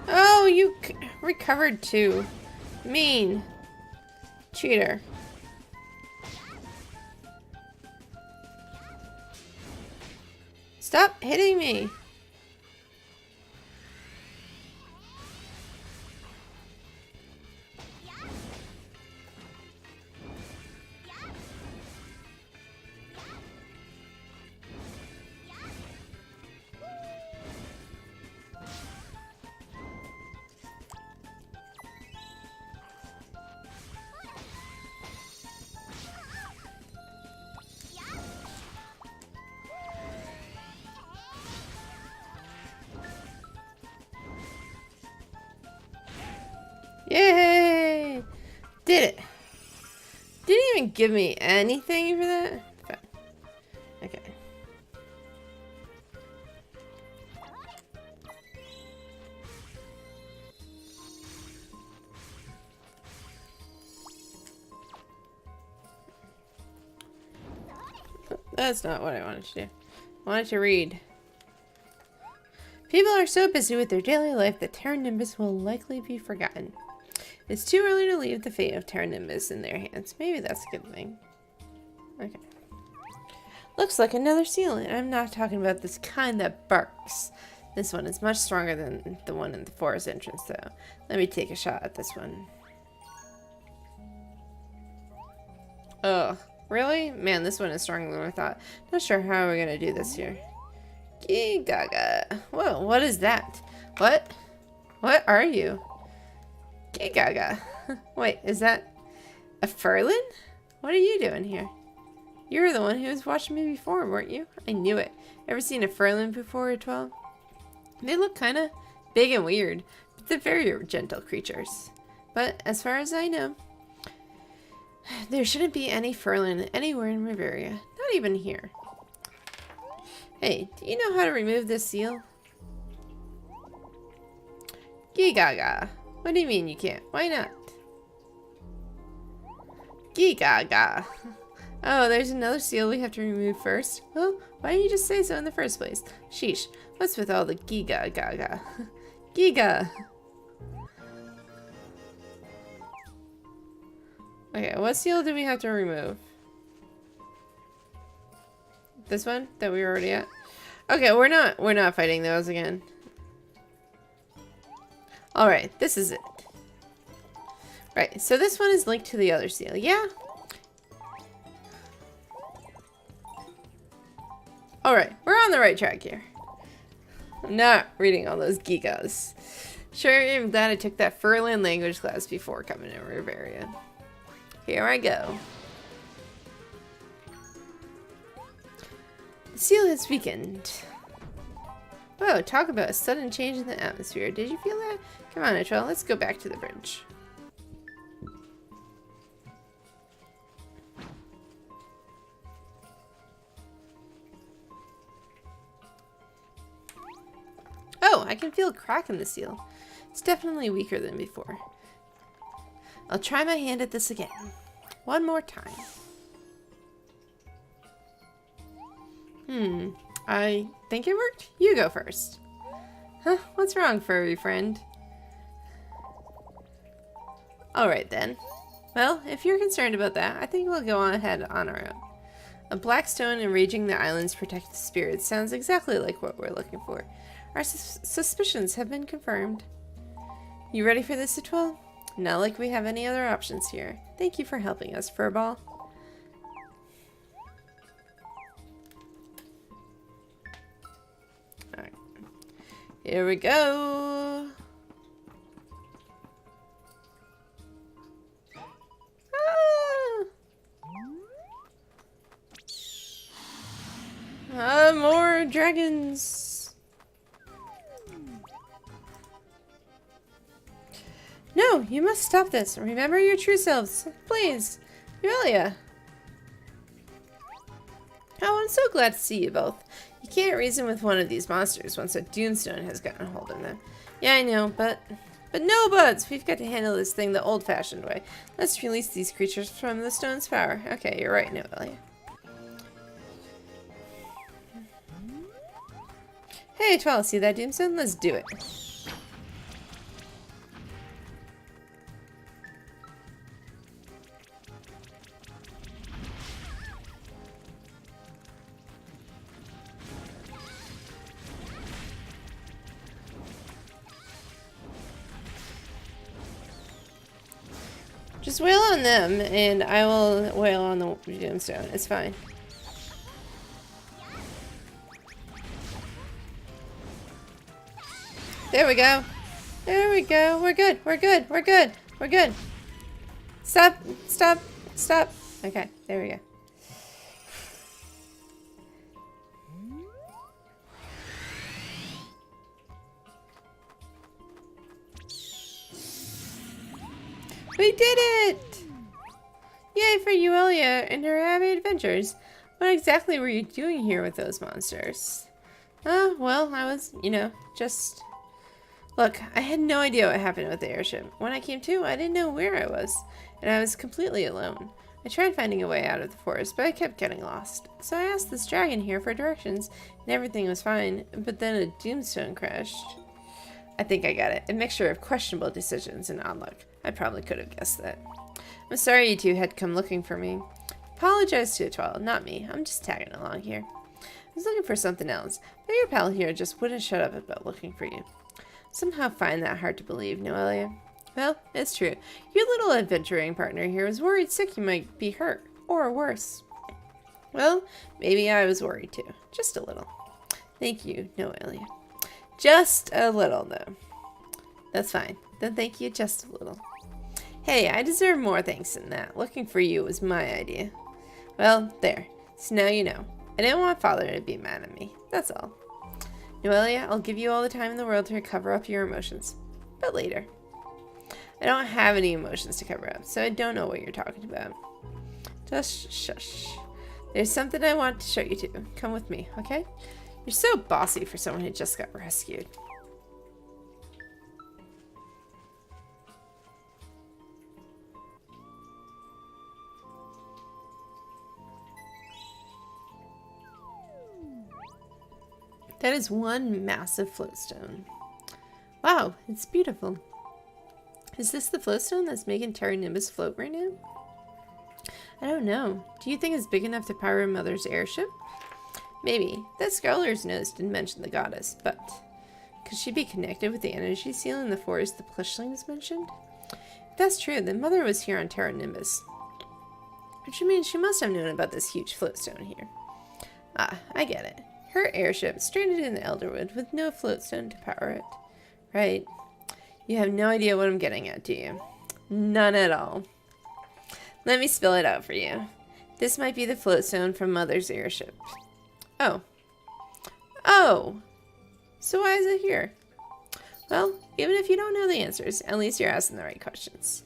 Oh, you recovered too. Mean. Cheater. Stop hitting me. Yay! Did it. Didn't even give me anything for that. Okay. That's not what I wanted to do. I wanted to read. People are so busy with their daily life that Terra Nimbus will likely be forgotten. It's too early to leave the fate of Terra Nimbus in their hands. Maybe that's a good thing. Okay. Looks like another seal, and I'm not talking about this kind that barks. This one is much stronger than the one in the forest entrance, though. Let me take a shot at this one. Ugh. Really? Man, this one is stronger than I thought. Not sure how we're gonna do this here. Gigaga. Whoa, what is that? What? What are you? Gigaga. Wait, is that a Furlin? What are you doing here? You were the one who was watching me before, weren't you? I knew it. Ever seen a Furlin before at 12? They look kinda big and weird, but they're very gentle creatures. But as far as I know, there shouldn't be any Furlin anywhere in Reveria. Not even here. Hey, do you know how to remove this seal? Gigaga. What do you mean you can't? Why not? Gigaga. Oh, there's another seal we have to remove first. Well, why didn't you just say so in the first place? Sheesh, what's with all the giga gaga? Giga! Okay, what seal do we have to remove? This one that we were already at? Okay, we're not fighting those again. Alright, this is it. Right, so this one is linked to the other seal, yeah? Alright, we're on the right track here. I'm not reading all those gigas. Sure, I'm glad I took that Furlan language class before coming to Reverian. Here I go. The seal has weakened. Whoa, talk about a sudden change in the atmosphere. Did you feel that? Come on, Atrell, let's go back to the bridge. Oh, I can feel a crack in the seal. It's definitely weaker than before. I'll try my hand at this again. One more time. I think it worked. You go first. Huh? What's wrong, furry friend? Alright then. Well, if you're concerned about that, I think we'll go on ahead on our own. A black stone enraging the island's protected spirits sounds exactly like what we're looking for. Our suspicions have been confirmed. You ready for this, Atwell? Not like we have any other options here. Thank you for helping us, Furball. Here we go. More dragons. No, you must stop this. Remember your true selves. Please. Aurelia. Oh, I'm so glad to see you both. You can't reason with one of these monsters once a Doomstone has gotten a hold of them. Yeah, I know, but no buds! We've got to handle this thing the old-fashioned way. Let's release these creatures from the stone's power. Okay, you're right, Noelia. Hey, Twilight, see that Doomstone? Let's do it. Just wail on them, and I will wail on the Doomstone. It's fine. There we go. There we go. We're good. We're good. We're good. We're good. Stop. Stop. Stop. Okay. There we go. We did it! Yay for Aurelia and her happy adventures. What exactly were you doing here with those monsters? Well, I was, just... Look, I had no idea what happened with the airship. When I came to, I didn't know where I was, and I was completely alone. I tried finding a way out of the forest, but I kept getting lost. So I asked this dragon here for directions, and everything was fine, but then a Doomstone crashed. I think I got it. A mixture of questionable decisions and odd luck. I probably could have guessed that. I'm sorry you two had to come looking for me. Apologize to Twilight, not me. I'm just tagging along here. I was looking for something else, but your pal here just wouldn't shut up about looking for you. Somehow find that hard to believe, Noelia. Well, it's true. Your little adventuring partner here was worried sick you might be hurt, or worse. Well, maybe I was worried too. Just a little. Thank you, Noelia. Just a little, though. That's fine. Then thank you just a little. Hey, I deserve more thanks than that. Looking for you was my idea. Well, there. So now you know. I didn't want Father to be mad at me. That's all. Noelia, I'll give you all the time in the world to cover up your emotions. But later. I don't have any emotions to cover up, so I don't know what you're talking about. Just shush. There's something I want to show you to. Come with me, okay? You're so bossy for someone who just got rescued. That is one massive floatstone. Wow, it's beautiful. Is this the floatstone that's making Terra Nimbus float right now? I don't know. Do you think it's big enough to power Mother's airship? Maybe. That scholar's notes didn't mention the goddess, but could she be connected with the energy seal in the forest the Plushlings mentioned? If that's true, then Mother was here on Terra Nimbus. Which means she must have known about this huge floatstone here. Ah, I get it. Her airship stranded in Elderwood with no floatstone to power it. Right. You have no idea what I'm getting at, do you? None at all. Let me spill it out for you. This might be the floatstone from Mother's airship. Oh. Oh! So why is it here? Well, even if you don't know the answers, at least you're asking the right questions.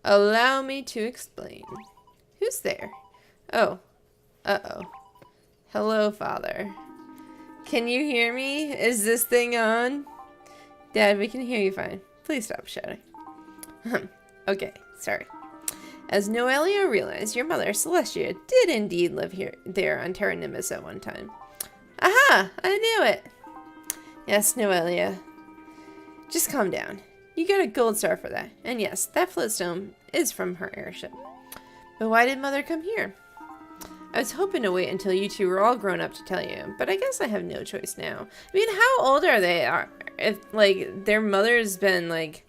Allow me to explain. Who's there? Oh. Uh-oh. Hello, Father. Can you hear me? Is this thing on? Dad, we can hear you fine. Please stop shouting. Okay, sorry. As Noelia realized, your mother, Celestia, did indeed live there on Terra Nimbus at one time. Aha! I knew it! Yes, Noelia. Just calm down. You got a gold star for that. And yes, that floatstone is from her airship. But why did Mother come here? I was hoping to wait until you two were all grown up to tell you, but I guess I have no choice now. I mean, how old are they? If, like, their mother's been, like,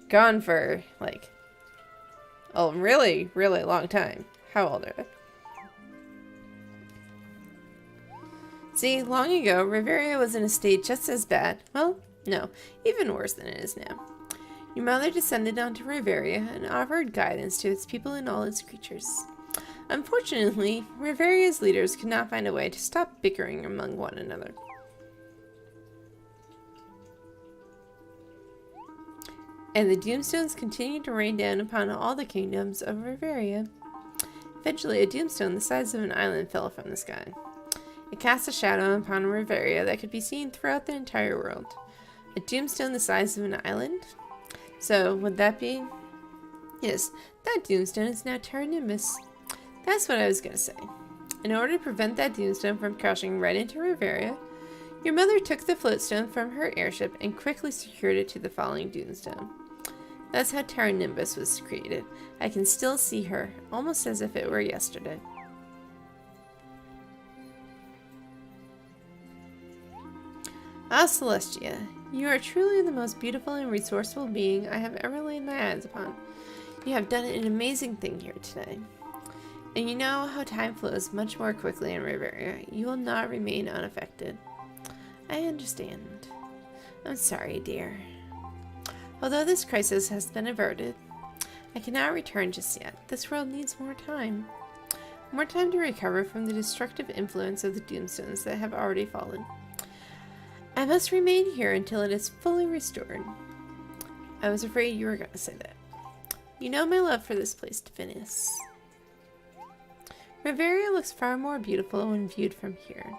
gone for, like, a really, really long time. How old are they? See, long ago, Reveria was in a state just as bad. Well, no, even worse than it is now. Your mother descended onto Reveria and offered guidance to its people and all its creatures. Unfortunately, Reveria's leaders could not find a way to stop bickering among one another. And the Doomstones continued to rain down upon all the kingdoms of Reveria. Eventually, a Doomstone the size of an island fell from the sky. It cast a shadow upon Reveria that could be seen throughout the entire world. A Doomstone the size of an island? So, would that be? Yes, that Doomstone is now Terra Nimbus. That's what I was going to say. In order to prevent that Doomstone from crashing right into Reveria, your mother took the floatstone from her airship and quickly secured it to the falling Doomstone. That's how Terra Nimbus was created. I can still see her, almost as if it were yesterday. Ah, Celestia, you are truly the most beautiful and resourceful being I have ever laid my eyes upon. You have done an amazing thing here today. And you know how time flows much more quickly in Reveria. You will not remain unaffected. I understand. I'm sorry, dear. Although this crisis has been averted, I cannot return just yet. This world needs more time. More time to recover from the destructive influence of the Doomstones that have already fallen. I must remain here until it is fully restored. I was afraid you were going to say that. You know my love for this place, Divinus. Reveria looks far more beautiful when viewed from here.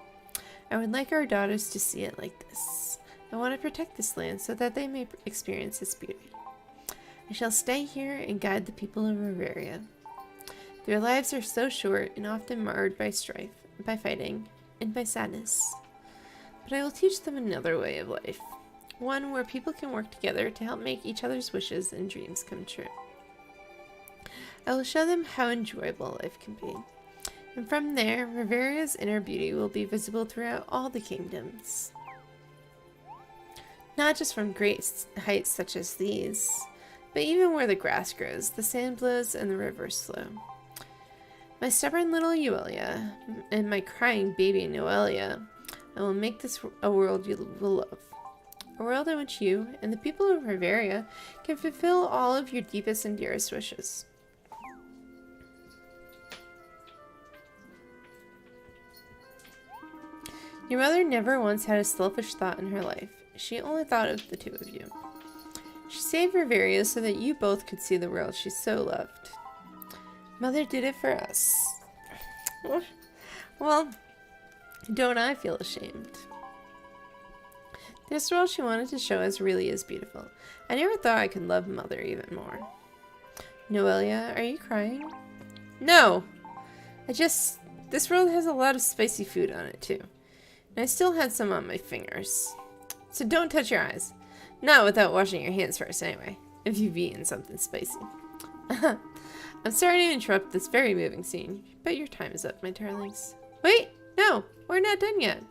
I would like our daughters to see it like this. I want to protect this land so that they may experience its beauty. I shall stay here and guide the people of Reveria. Their lives are so short and often marred by strife, by fighting, and by sadness. But I will teach them another way of life. One where people can work together to help make each other's wishes and dreams come true. I will show them how enjoyable life can be. And from there, Reveria's inner beauty will be visible throughout all the kingdoms. Not just from great heights such as these, but even where the grass grows, the sand blows, and the rivers flow. My stubborn little Euelia, and my crying baby Noelia, I will make this a world you will love. A world in which you and the people of Reveria can fulfill all of your deepest and dearest wishes. Your mother never once had a selfish thought in her life. She only thought of the two of you. She saved Reveria so that you both could see the world she so loved. Mother did it for us. Well, don't I feel ashamed? This world she wanted to show us really is beautiful. I never thought I could love Mother even more. Noelia, are you crying? No! This world has a lot of spicy food on it too. And I still had some on my fingers. So don't touch your eyes. Not without washing your hands first anyway, if you've eaten something spicy. I'm sorry to interrupt this very moving scene, but your time is up, my darlings. Wait! No! We're not done yet!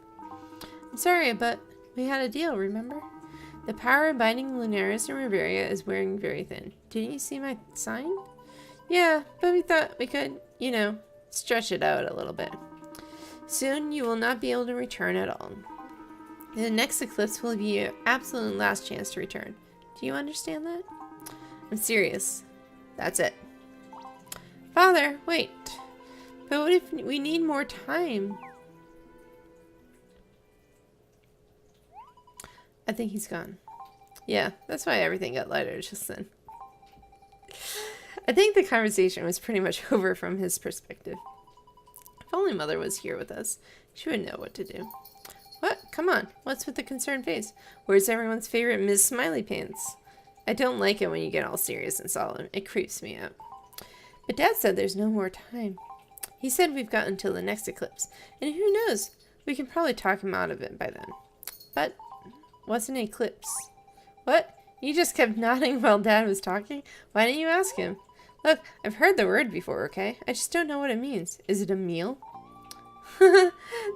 I'm sorry, but we had a deal, remember? The power of binding Lunaris and Reveria is wearing very thin. Didn't you see my sign? Yeah, but we thought we could, stretch it out a little bit. Soon you will not be able to return at all. The next eclipse will be your absolute last chance to return. Do you understand that? I'm serious. That's it. Father, wait. But what if we need more time? I think he's gone. Yeah, that's why everything got lighter just then. I think the conversation was pretty much over from his perspective. If only Mother was here with us, she would know what to do. What? Come on. What's with the concerned face? Where's everyone's favorite Ms. Smiley Pants? I don't like it when you get all serious and solemn. It creeps me out. But Dad said there's no more time. He said we've got until the next eclipse. And who knows? We can probably talk him out of it by then. But what's an eclipse? What? You just kept nodding while Dad was talking? Why didn't you ask him? Look, I've heard the word before, okay? I just don't know what it means. Is it a meal?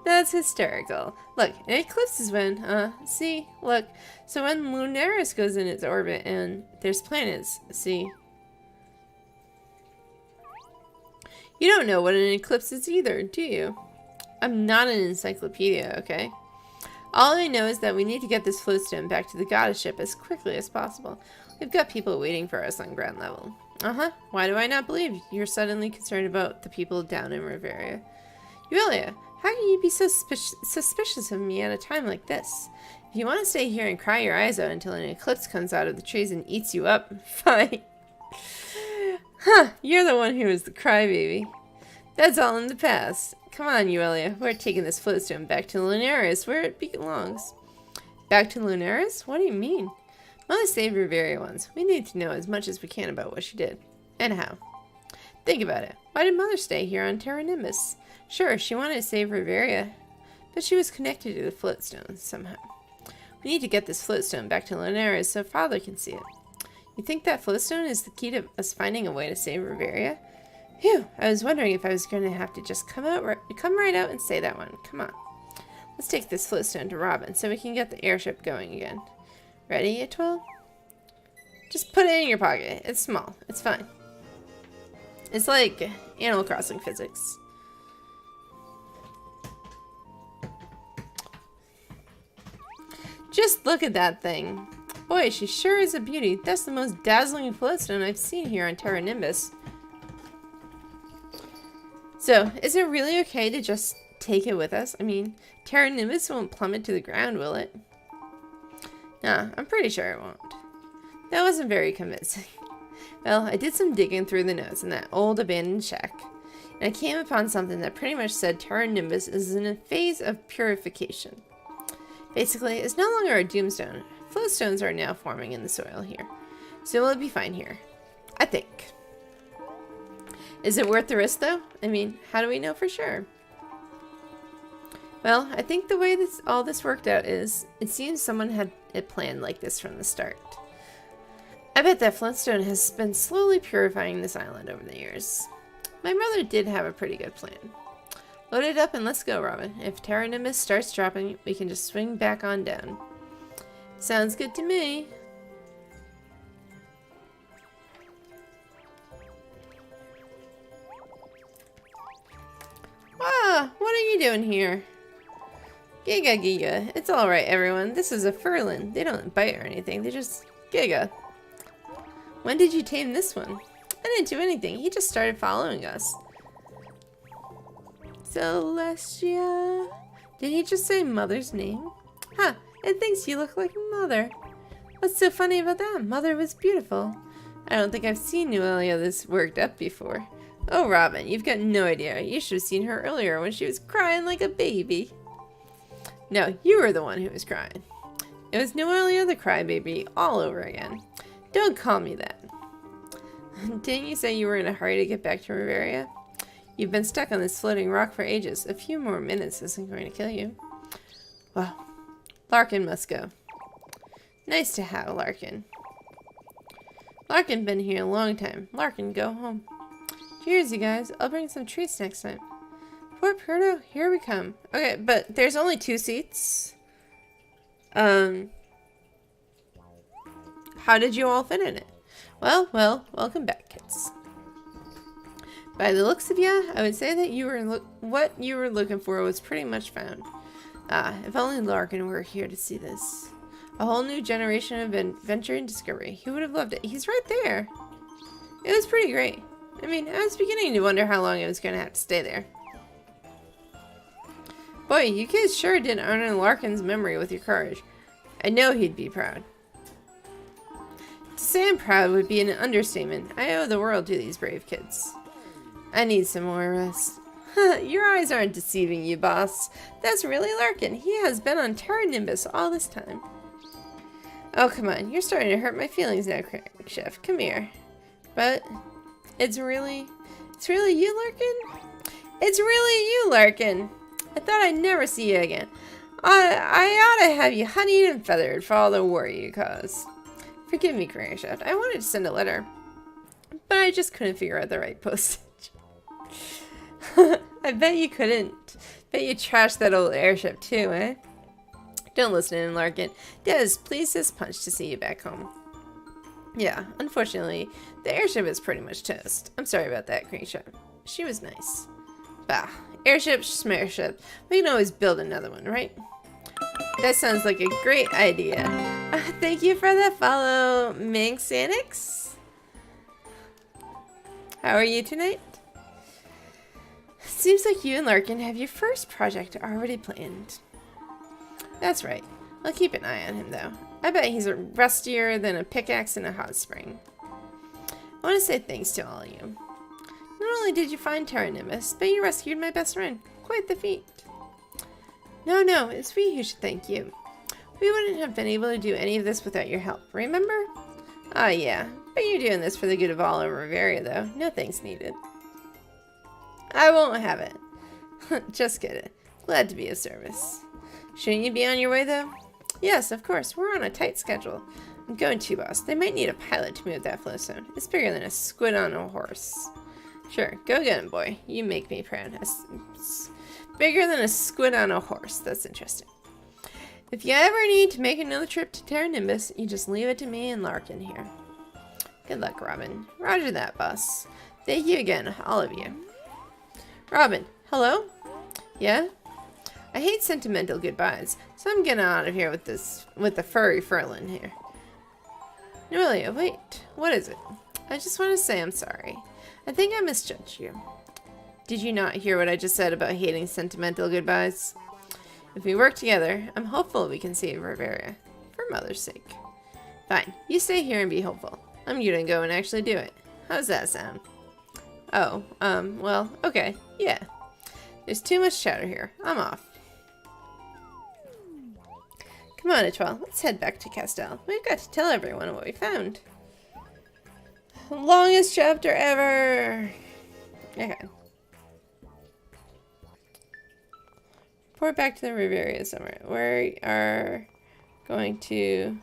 That's hysterical. Look, an eclipse is when, see? Look, so when Lunaris goes in its orbit and there's planets, see? You don't know what an eclipse is either, do you? I'm not an encyclopedia, okay? All I know is that we need to get this floatstone back to the goddess ship as quickly as possible. We've got people waiting for us on ground level. Why do I not believe you're suddenly concerned about the people down in Reveria? Yulia, how can you be so suspicious of me at a time like this? If you want to stay here and cry your eyes out until an eclipse comes out of the trees and eats you up, fine. You're the one who was the crybaby. That's all in the past. Come on, Yulia, we're taking this floatstone back to Lunaris, where it belongs. Back to Lunaris? What do you mean? Mother saved Reveria once. We need to know as much as we can about what she did. And how. Think about it. Why did Mother stay here on Terra Nimbus? Sure, she wanted to save Reveria, but she was connected to the floatstone somehow. We need to get this floatstone back to Lunaris so Father can see it. You think that floatstone is the key to us finding a way to save Reveria? Phew, I was wondering if I was going to have to just come right out and say that one. Come on. Let's take this floatstone to Robin so we can get the airship going again. Ready, Atwell? Just put it in your pocket. It's small. It's fine. It's like Animal Crossing physics. Just look at that thing. Boy, she sure is a beauty. That's the most dazzling floatstone I've seen here on Terra Nimbus. So, is it really okay to just take it with us? I mean, Terra Nimbus won't plummet to the ground, will it? Nah, I'm pretty sure it won't. That wasn't very convincing. Well, I did some digging through the notes in that old abandoned shack, and I came upon something that pretty much said Terra Nimbus is in a phase of purification. Basically, it's no longer a doomstone. Floatstones are now forming in the soil here, so we'll be fine here. I think. Is it worth the risk, though? I mean, how do we know for sure? Well, I think the way all this worked out is, it seems someone had it planned like this from the start. I bet that floatstone has been slowly purifying this island over the years. My brother did have a pretty good plan. Load it up and let's go, Robin. If Terra Nimbus starts dropping, we can just swing back on down. Sounds good to me. Ah, what are you doing here? Giga Giga. It's alright, everyone. This is a Furlan. They don't bite or anything. They just Giga. When did you tame this one? I didn't do anything. He just started following us. Celestia. Did he just say Mother's name? Huh. It thinks you look like Mother. What's so funny about that? Mother was beautiful. I don't think I've seen Nuelia this worked up before. Oh, Robin, you've got no idea. You should have seen her earlier when she was crying like a baby. No, you were the one who was crying. It was Nuelia the crybaby all over again. Don't call me that. Didn't you say you were in a hurry to get back to Reveria? You've been stuck on this floating rock for ages. A few more minutes isn't going to kill you. Well, Larkin must go. Nice to have Larkin. Larkin been here a long time. Larkin, go home. Cheers, you guys. I'll bring some treats next time. Poor Purdo, here we come. Okay, but there's only 2 seats. How did you all fit in it? Well, welcome back, kids. By the looks of ya, I would say that what you were looking for was pretty much found. Ah, if only Larkin were here to see this. A whole new generation of adventure and discovery. He would have loved it. He's right there. It was pretty great. I mean, I was beginning to wonder how long I was going to have to stay there. Boy, you kids sure did honor Larkin's memory with your courage. I know he'd be proud. To say I'm proud would be an understatement. I owe the world to these brave kids. I need some more rest. Your eyes aren't deceiving you, boss. That's really Larkin. He has been on Terra Nimbus all this time. Oh, come on. You're starting to hurt my feelings now, Chef. Come here. But it's really you, Larkin? It's really you, Larkin. I thought I'd never see you again. I ought to have you honeyed and feathered for all the worry you caused. Forgive me, Career Chef. I wanted to send a letter, but I just couldn't figure out the right postage. I bet you couldn't. Bet you trashed that old airship too, eh? Don't listen to him, Larkin. Dad is pleased as punch to see you back home. Yeah, unfortunately, the airship is pretty much toast. I'm sorry about that, Career Chef. She was nice. Bah, Airship, smareship. We can always build another one, right? That sounds like a great idea. Thank you for the follow, Minxanix. How are you tonight? Seems like you and Larkin have your first project already planned. That's right. I'll keep an eye on him, though. I bet he's rustier than a pickaxe in a hot spring. I want to say thanks to all of you. Not only did you find Terranimbus, but you rescued my best friend. Quite the feat. No, it's we who should thank you. We wouldn't have been able to do any of this without your help, remember? Ah, yeah. But you're doing this for the good of all of Reveria, though. No thanks needed. I won't have it. Just kidding. Glad to be of service. Shouldn't you be on your way, though? Yes, of course. We're on a tight schedule. I'm going to, boss. They might need a pilot to move that flowstone. It's bigger than a squid on a horse. Sure, go get him, boy. You make me proud. It's bigger than a squid on a horse. That's interesting. If you ever need to make another trip to Terranimbus, you just leave it to me and Larkin here. Good luck, Robin. Roger that, boss. Thank you again, all of you. Robin, hello? Yeah? I hate sentimental goodbyes, so I'm getting out of here with the furry Ferlin here. Noelia, wait. What is it? I just want to say I'm sorry. I think I misjudged you. Did you not hear what I just said about hating sentimental goodbyes? If we work together, I'm hopeful we can save Reveria. For Mother's sake. Fine, you stay here and be hopeful. I'm gonna go and actually do it. How's that sound? Oh, well, okay. Yeah. There's too much chatter here. I'm off. Come on, Etoile. Let's head back to Castell. We've got to tell everyone what we found. Longest chapter ever! Okay. Report back to the Reverian Summit. We are going to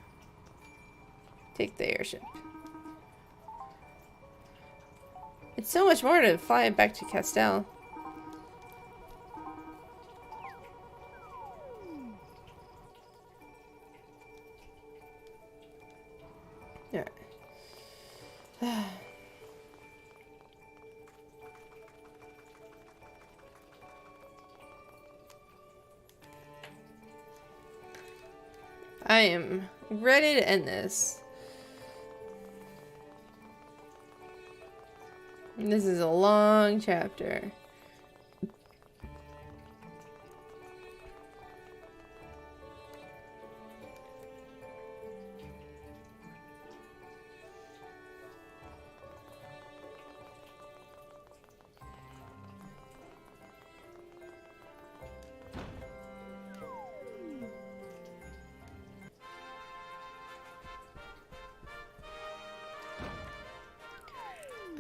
take the airship. It's so much more to fly back to Castell. Alright. I am ready to end this. This is a long chapter.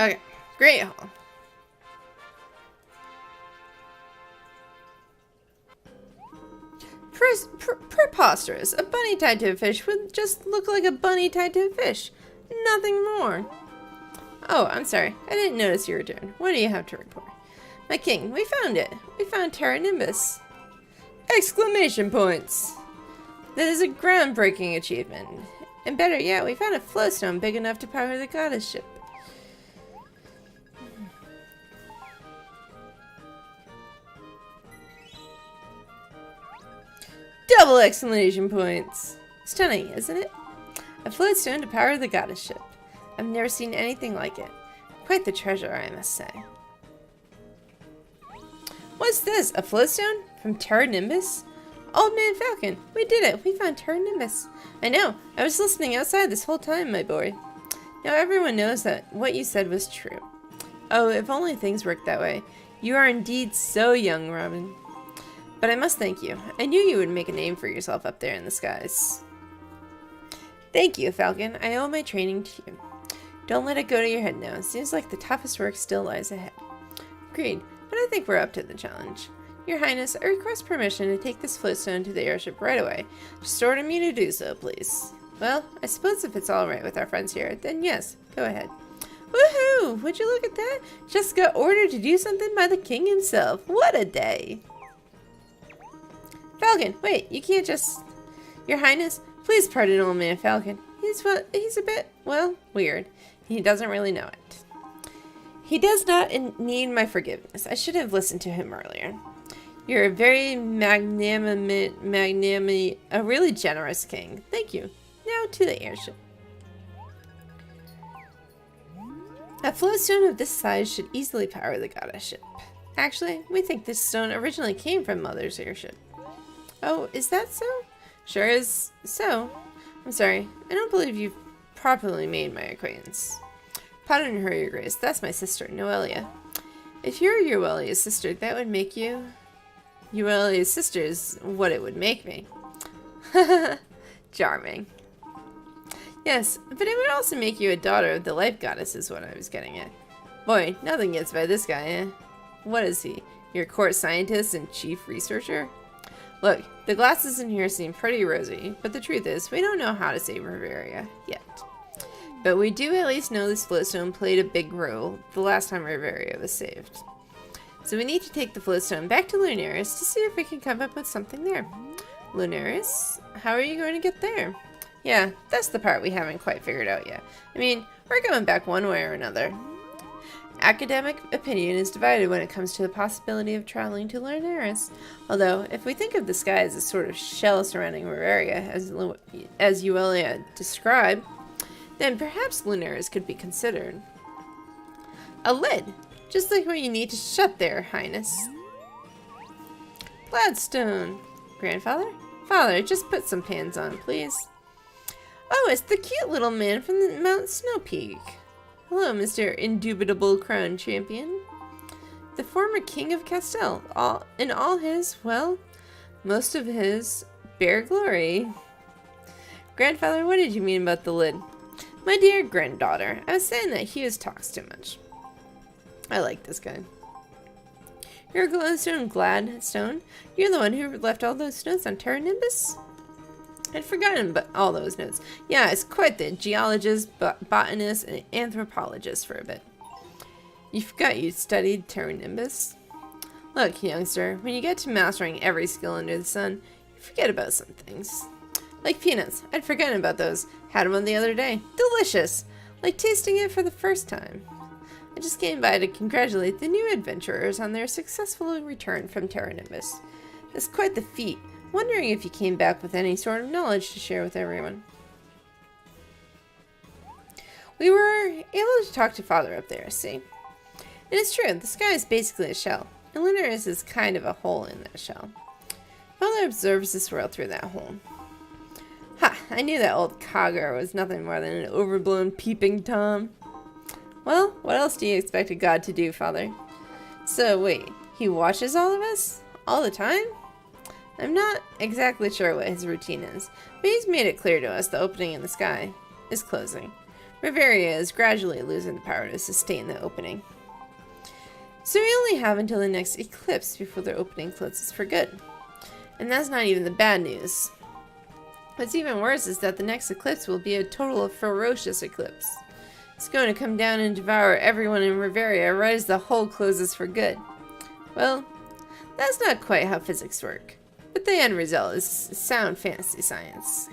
Okay, Great Hall. Preposterous. A bunny tied to a fish would just look like a bunny tied to a fish. Nothing more. Oh, I'm sorry. I didn't notice your return. What do you have to report? My king, we found it. We found Terranimbus. Exclamation points! That is a groundbreaking achievement. And better yet, we found a flowstone big enough to power the goddess ship. Double exclamation points! Stunning, isn't it? A floatstone to power the goddess ship. I've never seen anything like it. Quite the treasure, I must say. What's this? A floatstone? From Terranimbus? Old Man Falcon, we did it! We found Terranimbus. I know, I was listening outside this whole time, my boy. Now everyone knows that what you said was true. Oh, if only things worked that way. You are indeed so young, Robin. But I must thank you. I knew you would make a name for yourself up there in the skies. Thank you, Falcon. I owe my training to you. Don't let it go to your head now. It seems like the toughest work still lies ahead. Agreed, but I think we're up to the challenge. Your Highness, I request permission to take this floatstone to the airship right away. Just order me to do so, please. Well, I suppose if it's alright with our friends here, then yes, go ahead. Woohoo! Would you look at that? Just got ordered to do something by the king himself. What a day! Falcon, wait, you can't just... Your Highness, please pardon old man Falcon. He's a bit, well, weird. He doesn't really know it. He does not need my forgiveness. I should have listened to him earlier. You're a very a really generous king. Thank you. Now to the airship. A floatstone of this size should easily power the goddess ship. Actually, we think this stone originally came from Mother's airship. Oh, is that so? Sure is so. I'm sorry. I don't believe you've properly made my acquaintance. Pardon her, Your Grace. That's my sister, Noelia. If you're Uelia's sister, that would make you... Uelia's sister is what it would make me. Charming. Yes, but it would also make you a daughter of the life goddess is what I was getting at. Boy, nothing gets by this guy, eh? What is he? Your court scientist and chief researcher? Look, the glasses in here seem pretty rosy, but the truth is, we don't know how to save Reveria yet. But we do at least know this floatstone played a big role the last time Reveria was saved. So we need to take the floatstone back to Lunaris to see if we can come up with something there. Lunaris? How are you going to get there? Yeah, that's the part we haven't quite figured out yet. I mean, we're going back one way or another. Academic opinion is divided when it comes to the possibility of traveling to Lunaris. Although, if we think of the sky as a sort of shell surrounding Reveria, as Uelia described, then perhaps Lunaris could be considered. A lid! Just like what you need to shut there, Highness. Gladstone. Grandfather? Father, just put some pans on, please. Oh, it's the cute little man from the Mount Snow Peak. Hello, Mr. Indubitable Crown Champion. The former King of Castell, in all his, well, most of his bare glory. Grandfather, what did you mean about the lid? My dear granddaughter, I was saying that Hughes talks too much. I like this guy. You're Glowstone Gladstone. You're the one who left all those notes on Terra Nimbus? I'd forgotten but all those notes. Yeah, it's quite the geologist, botanist, and anthropologist for a bit. You forgot you studied Terra Nimbus? Look, youngster, when you get to mastering every skill under the sun, you forget about some things. Like peanuts. I'd forgotten about those. Had them the other day. Delicious! Like tasting it for the first time. I just came by to congratulate the new adventurers on their successful return from Terra Nimbus. It's quite the feat. Wondering if you came back with any sort of knowledge to share with everyone. We were able to talk to Father up there, see? And it's true, the sky is basically a shell, and Lunaris is kind of a hole in that shell. Father observes this world through that hole. Ha! I knew that old cogger was nothing more than an overblown peeping Tom. Well, what else do you expect a god to do, Father? So, wait, he watches all of us? All the time? I'm not exactly sure what his routine is, but he's made it clear to us the opening in the sky is closing. Reveria is gradually losing the power to sustain the opening. So we only have until the next eclipse before the opening closes for good. And that's not even the bad news. What's even worse is that the next eclipse will be a total ferocious eclipse. It's going to come down and devour everyone in Reveria right as the hole closes for good. Well, that's not quite how physics work. But the end result is sound fantasy science.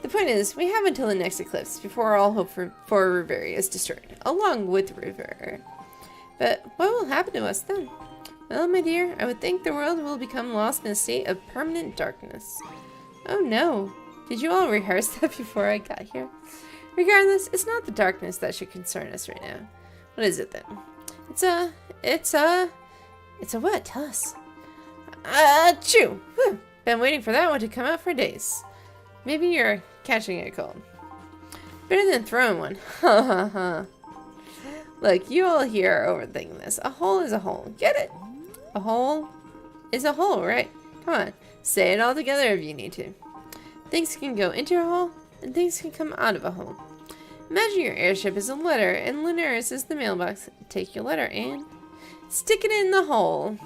The point is, we have until the next eclipse before all hope for Reveria is destroyed, along with Reveria. But what will happen to us then? Well, my dear, I would think the world will become lost in a state of permanent darkness. Oh no, did you all rehearse that before I got here? Regardless, it's not the darkness that should concern us right now. What is it then? It's a what? Tell us. Achoo! Whew. Been waiting for that one to come out for days. Maybe you're catching a cold. Better than throwing one. Ha ha ha. Look, you all here are overthinking this. A hole is a hole. Get it? A hole is a hole, right? Come on. Say it all together if you need to. Things can go into a hole, and things can come out of a hole. Imagine your airship is a letter, and Lunaris is the mailbox. Take your letter and stick it in the hole.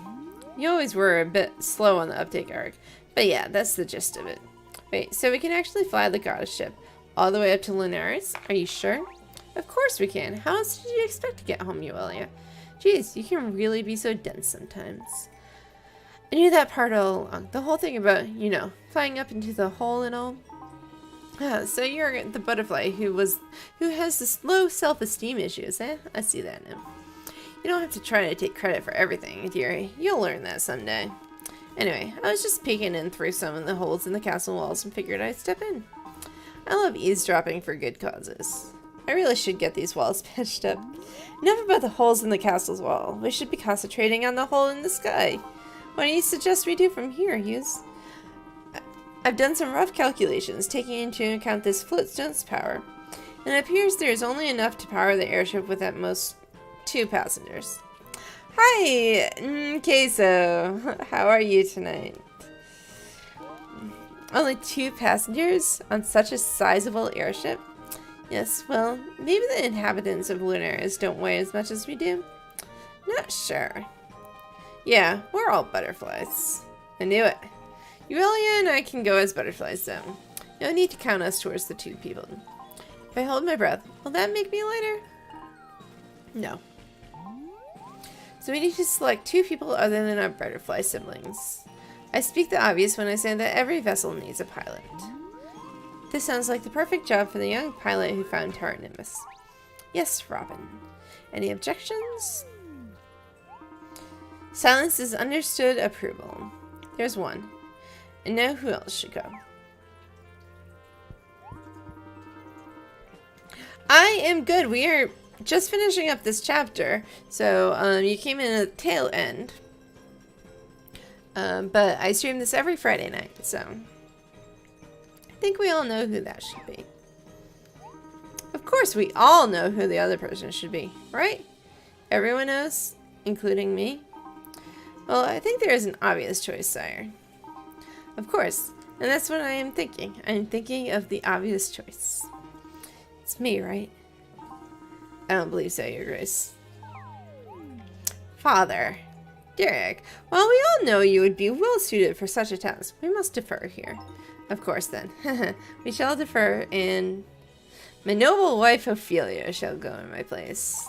You always were a bit slow on the uptake arc, but yeah, that's the gist of it. Wait, so we can actually fly the goddess ship all the way up to Lunaris? Are you sure? Of course we can. How else did you expect to get home, Uelia? Jeez, you can really be so dense sometimes. I knew that part all along. The whole thing about, you know, flying up into the hole and all. So you're the butterfly who has this low self-esteem issues, eh? I see that now. You don't have to try to take credit for everything, dearie. You'll learn that someday. Anyway, I was just peeking in through some of the holes in the castle walls and figured I'd step in. I love eavesdropping for good causes. I really should get these walls patched up. Enough about the holes in the castle's wall. We should be concentrating on the hole in the sky. What do you suggest we do from here, Hughes? I've done some rough calculations, taking into account this floatstone's power. And it appears there is only enough to power the airship with at most 2 passengers. Hi, Queso. How are you tonight? Only 2 passengers on such a sizable airship? Yes, well, maybe the inhabitants of Lunaris don't weigh as much as we do. Not sure. Yeah, we're all butterflies. I knew it. Aurelia and I can go as butterflies, though. No need to count us towards the 2 people. If I hold my breath, will that make me lighter? No. So we need to select 2 people other than our butterfly siblings. I speak the obvious when I say that every vessel needs a pilot. This sounds like the perfect job for the young pilot who found Terra Nimbus. Yes, Robin. Any objections? Silence is understood approval. There's one. And now who else should go? I am good. We are just finishing up this chapter. So you came in at the tail end. But I stream this every Friday night, so I think we all know who that should be. Of course, we all know who the other person should be, right? Everyone knows, including me. Well, I think there is an obvious choice, sire. Of course, and that's what I am thinking. I am thinking of the obvious choice. It's me, right? I don't believe so, Your Grace. Father. Derek, while we all know you would be well suited for such a task, we must defer here. Of course, then. We shall defer, and my noble wife Ophelia shall go in my place.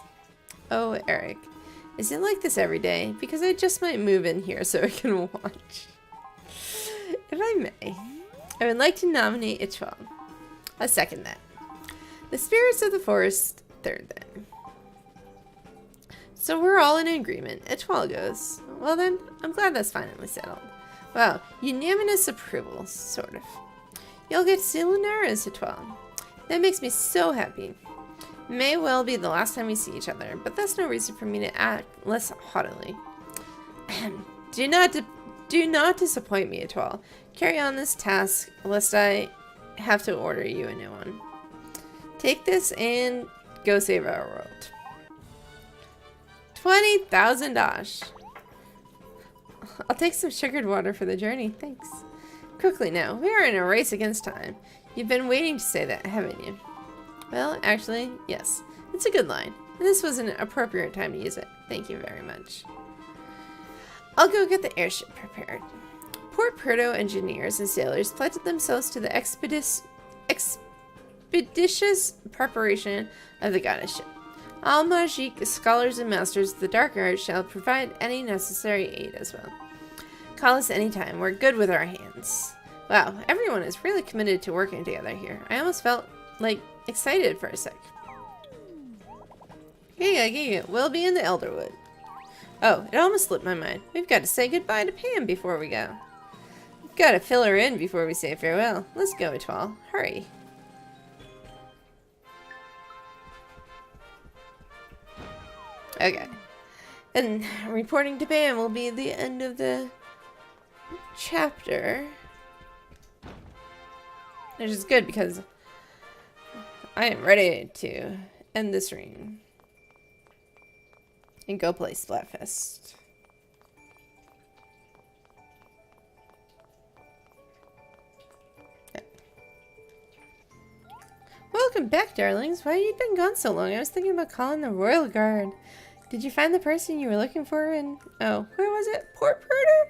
Oh, Eric, is it like this every day? Because I just might move in here so I can watch. If I may, I would like to nominate Etoile. I second that. The spirits of the forest, third then. So we're all in agreement. Etoile goes. Well then, I'm glad that's finally settled. Wow, unanimous approval, sort of. You'll get to see Lunaris, Etoile. That makes me so happy. It may well be the last time we see each other, but that's no reason for me to act less haughtily. Do not disappoint me, Etoile. Carry on this task, lest I have to order you a new one. Take this and go save our world. 20,000 dosh. I'll take some sugared water for the journey, thanks. Quickly now, we are in a race against time. You've been waiting to say that, haven't you? Well, actually, yes. It's a good line, and this was an appropriate time to use it. Thank you very much. I'll go get the airship prepared. Port Proto engineers and sailors pledged themselves to the expeditious preparation of the goddess ship. All Magique scholars and masters of the dark arts shall provide any necessary aid as well. Call us anytime. We're good with our hands. Wow, everyone is really committed to working together here. I almost felt, like, excited for a sec. Giga, we'll be in the Elderwood. Oh, it almost slipped my mind. We've got to say goodbye to Pam before we go. We've got to fill her in before we say farewell. Let's go, Etoile. Hurry. Okay. And reporting to Pam will be the end of the chapter. Which is good because I am ready to end this stream and go play Splatfest. Yeah. Welcome back, darlings. Why have you been gone so long? I was thinking about calling the Royal Guard. Did you find the person you were looking for in... Oh, where was it? Port Proto?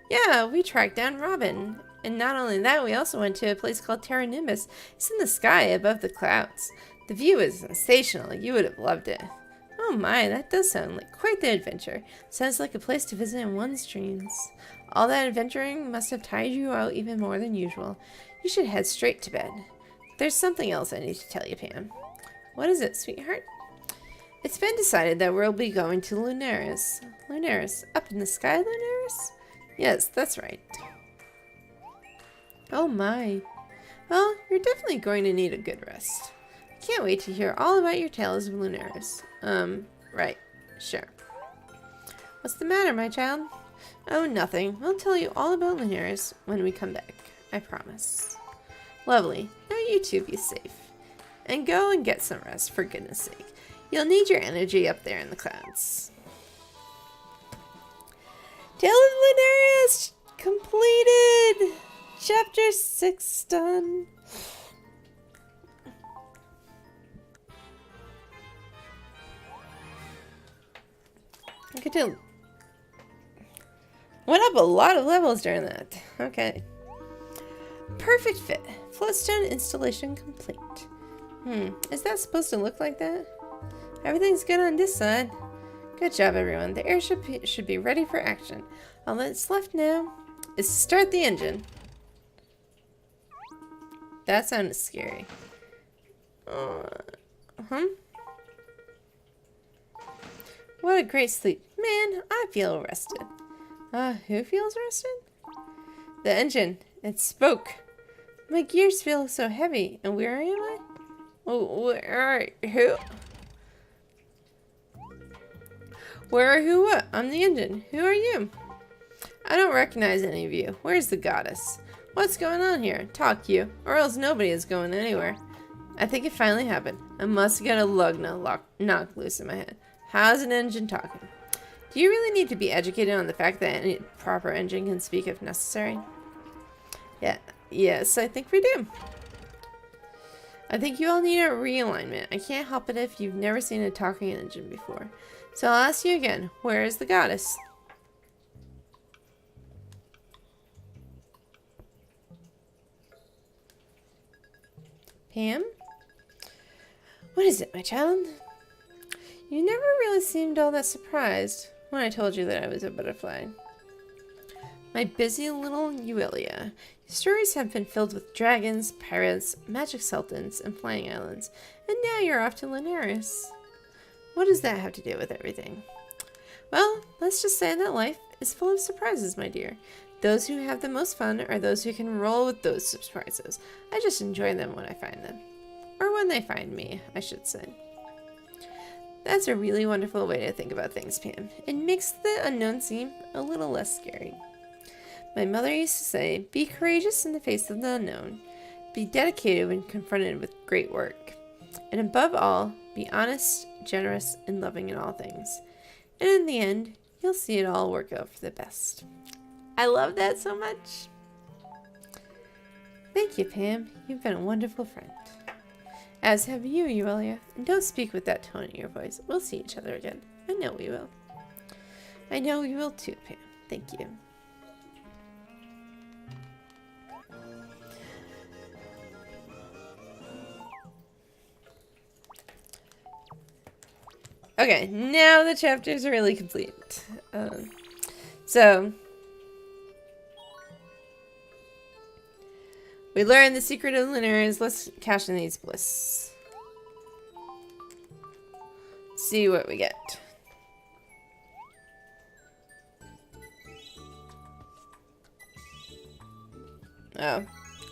Yeah, we tracked down Robin. And not only that, we also went to a place called Terra Nimbus. It's in the sky above the clouds. The view is sensational. You would have loved it. Oh my, that does sound like quite the adventure. Sounds like a place to visit in one's dreams. All that adventuring must have tired you out even more than usual. You should head straight to bed. There's something else I need to tell you, Pam. What is it, sweetheart? It's been decided that we'll be going to Lunaris. Lunaris? Up in the sky, Lunaris? Yes, that's right. Oh my. Well, you're definitely going to need a good rest. I can't wait to hear all about your tales of Lunaris. Right. Sure. What's the matter, my child? Oh, nothing. We'll tell you all about Lunaris when we come back. I promise. Lovely. Now you two be safe. And go and get some rest, for goodness sake. You'll need your energy up there in the clouds. Tale of Lunaris completed! Chapter 6 done. I could do... Went up a lot of levels during that. Okay. Perfect fit. Floatstone installation complete. Is that supposed to look like that? Everything's good on this side. Good job, everyone. The airship should be ready for action. All that's left now is to start the engine. That sounded scary. What a great sleep. Man, I feel rested. Who feels rested? The engine. It spoke. My gears feel so heavy. And where am I? Oh, who? Where or who what? I'm the engine. Who are you? I don't recognize any of you. Where's the goddess? What's going on here? Talk, you. Or else nobody is going anywhere. I think it finally happened. I must get a lug knocked loose in my head. How's an engine talking? Do you really need to be educated on the fact that any proper engine can speak if necessary? Yes, I think we do. I think you all need a realignment. I can't help it if you've never seen a talking engine before. So I'll ask you again, where is the goddess? Pam? What is it, my child? You never really seemed all that surprised when I told you that I was a butterfly. My busy little Euelia. Your stories have been filled with dragons, pirates, magic sultans, and flying islands, and now you're off to Lunaris. What does that have to do with everything? Well, let's just say that life is full of surprises, my dear. Those who have the most fun are those who can roll with those surprises. I just enjoy them when I find them. Or when they find me, I should say. That's a really wonderful way to think about things, Pam. It makes the unknown seem a little less scary. My mother used to say, be courageous in the face of the unknown. Be dedicated when confronted with great work. And above all, be honest, generous, and loving in all things. And in the end, you'll see it all work out for the best. I love that so much. Thank you, Pam. You've been a wonderful friend. As have you, Euelia. And don't speak with that tone in your voice. We'll see each other again. I know we will. I know we will too, Pam. Thank you. Okay, now the chapters are really complete. So we learned the secret of Lunaris. Let's cash in these bliss. See what we get. Oh.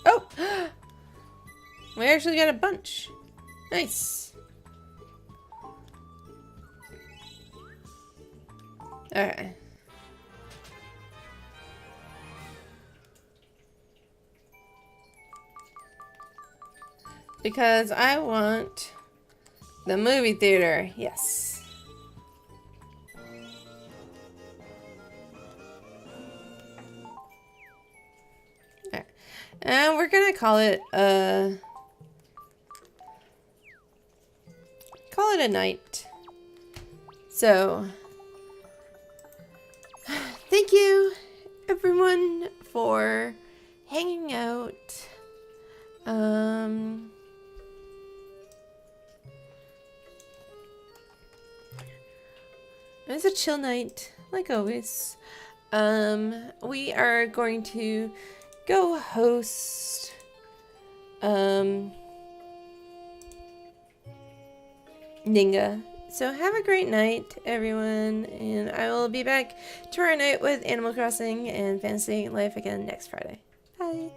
Oh! We actually got a bunch. Nice. Okay. Because I want the movie theater. Yes. Alright. And we're gonna call it a night. So thank you everyone for hanging out. It was a chill night, like always. We are going to go host Ninga So have a great night, everyone, and I will be back tomorrow night with Animal Crossing and Fantasy Life again next Friday. Bye.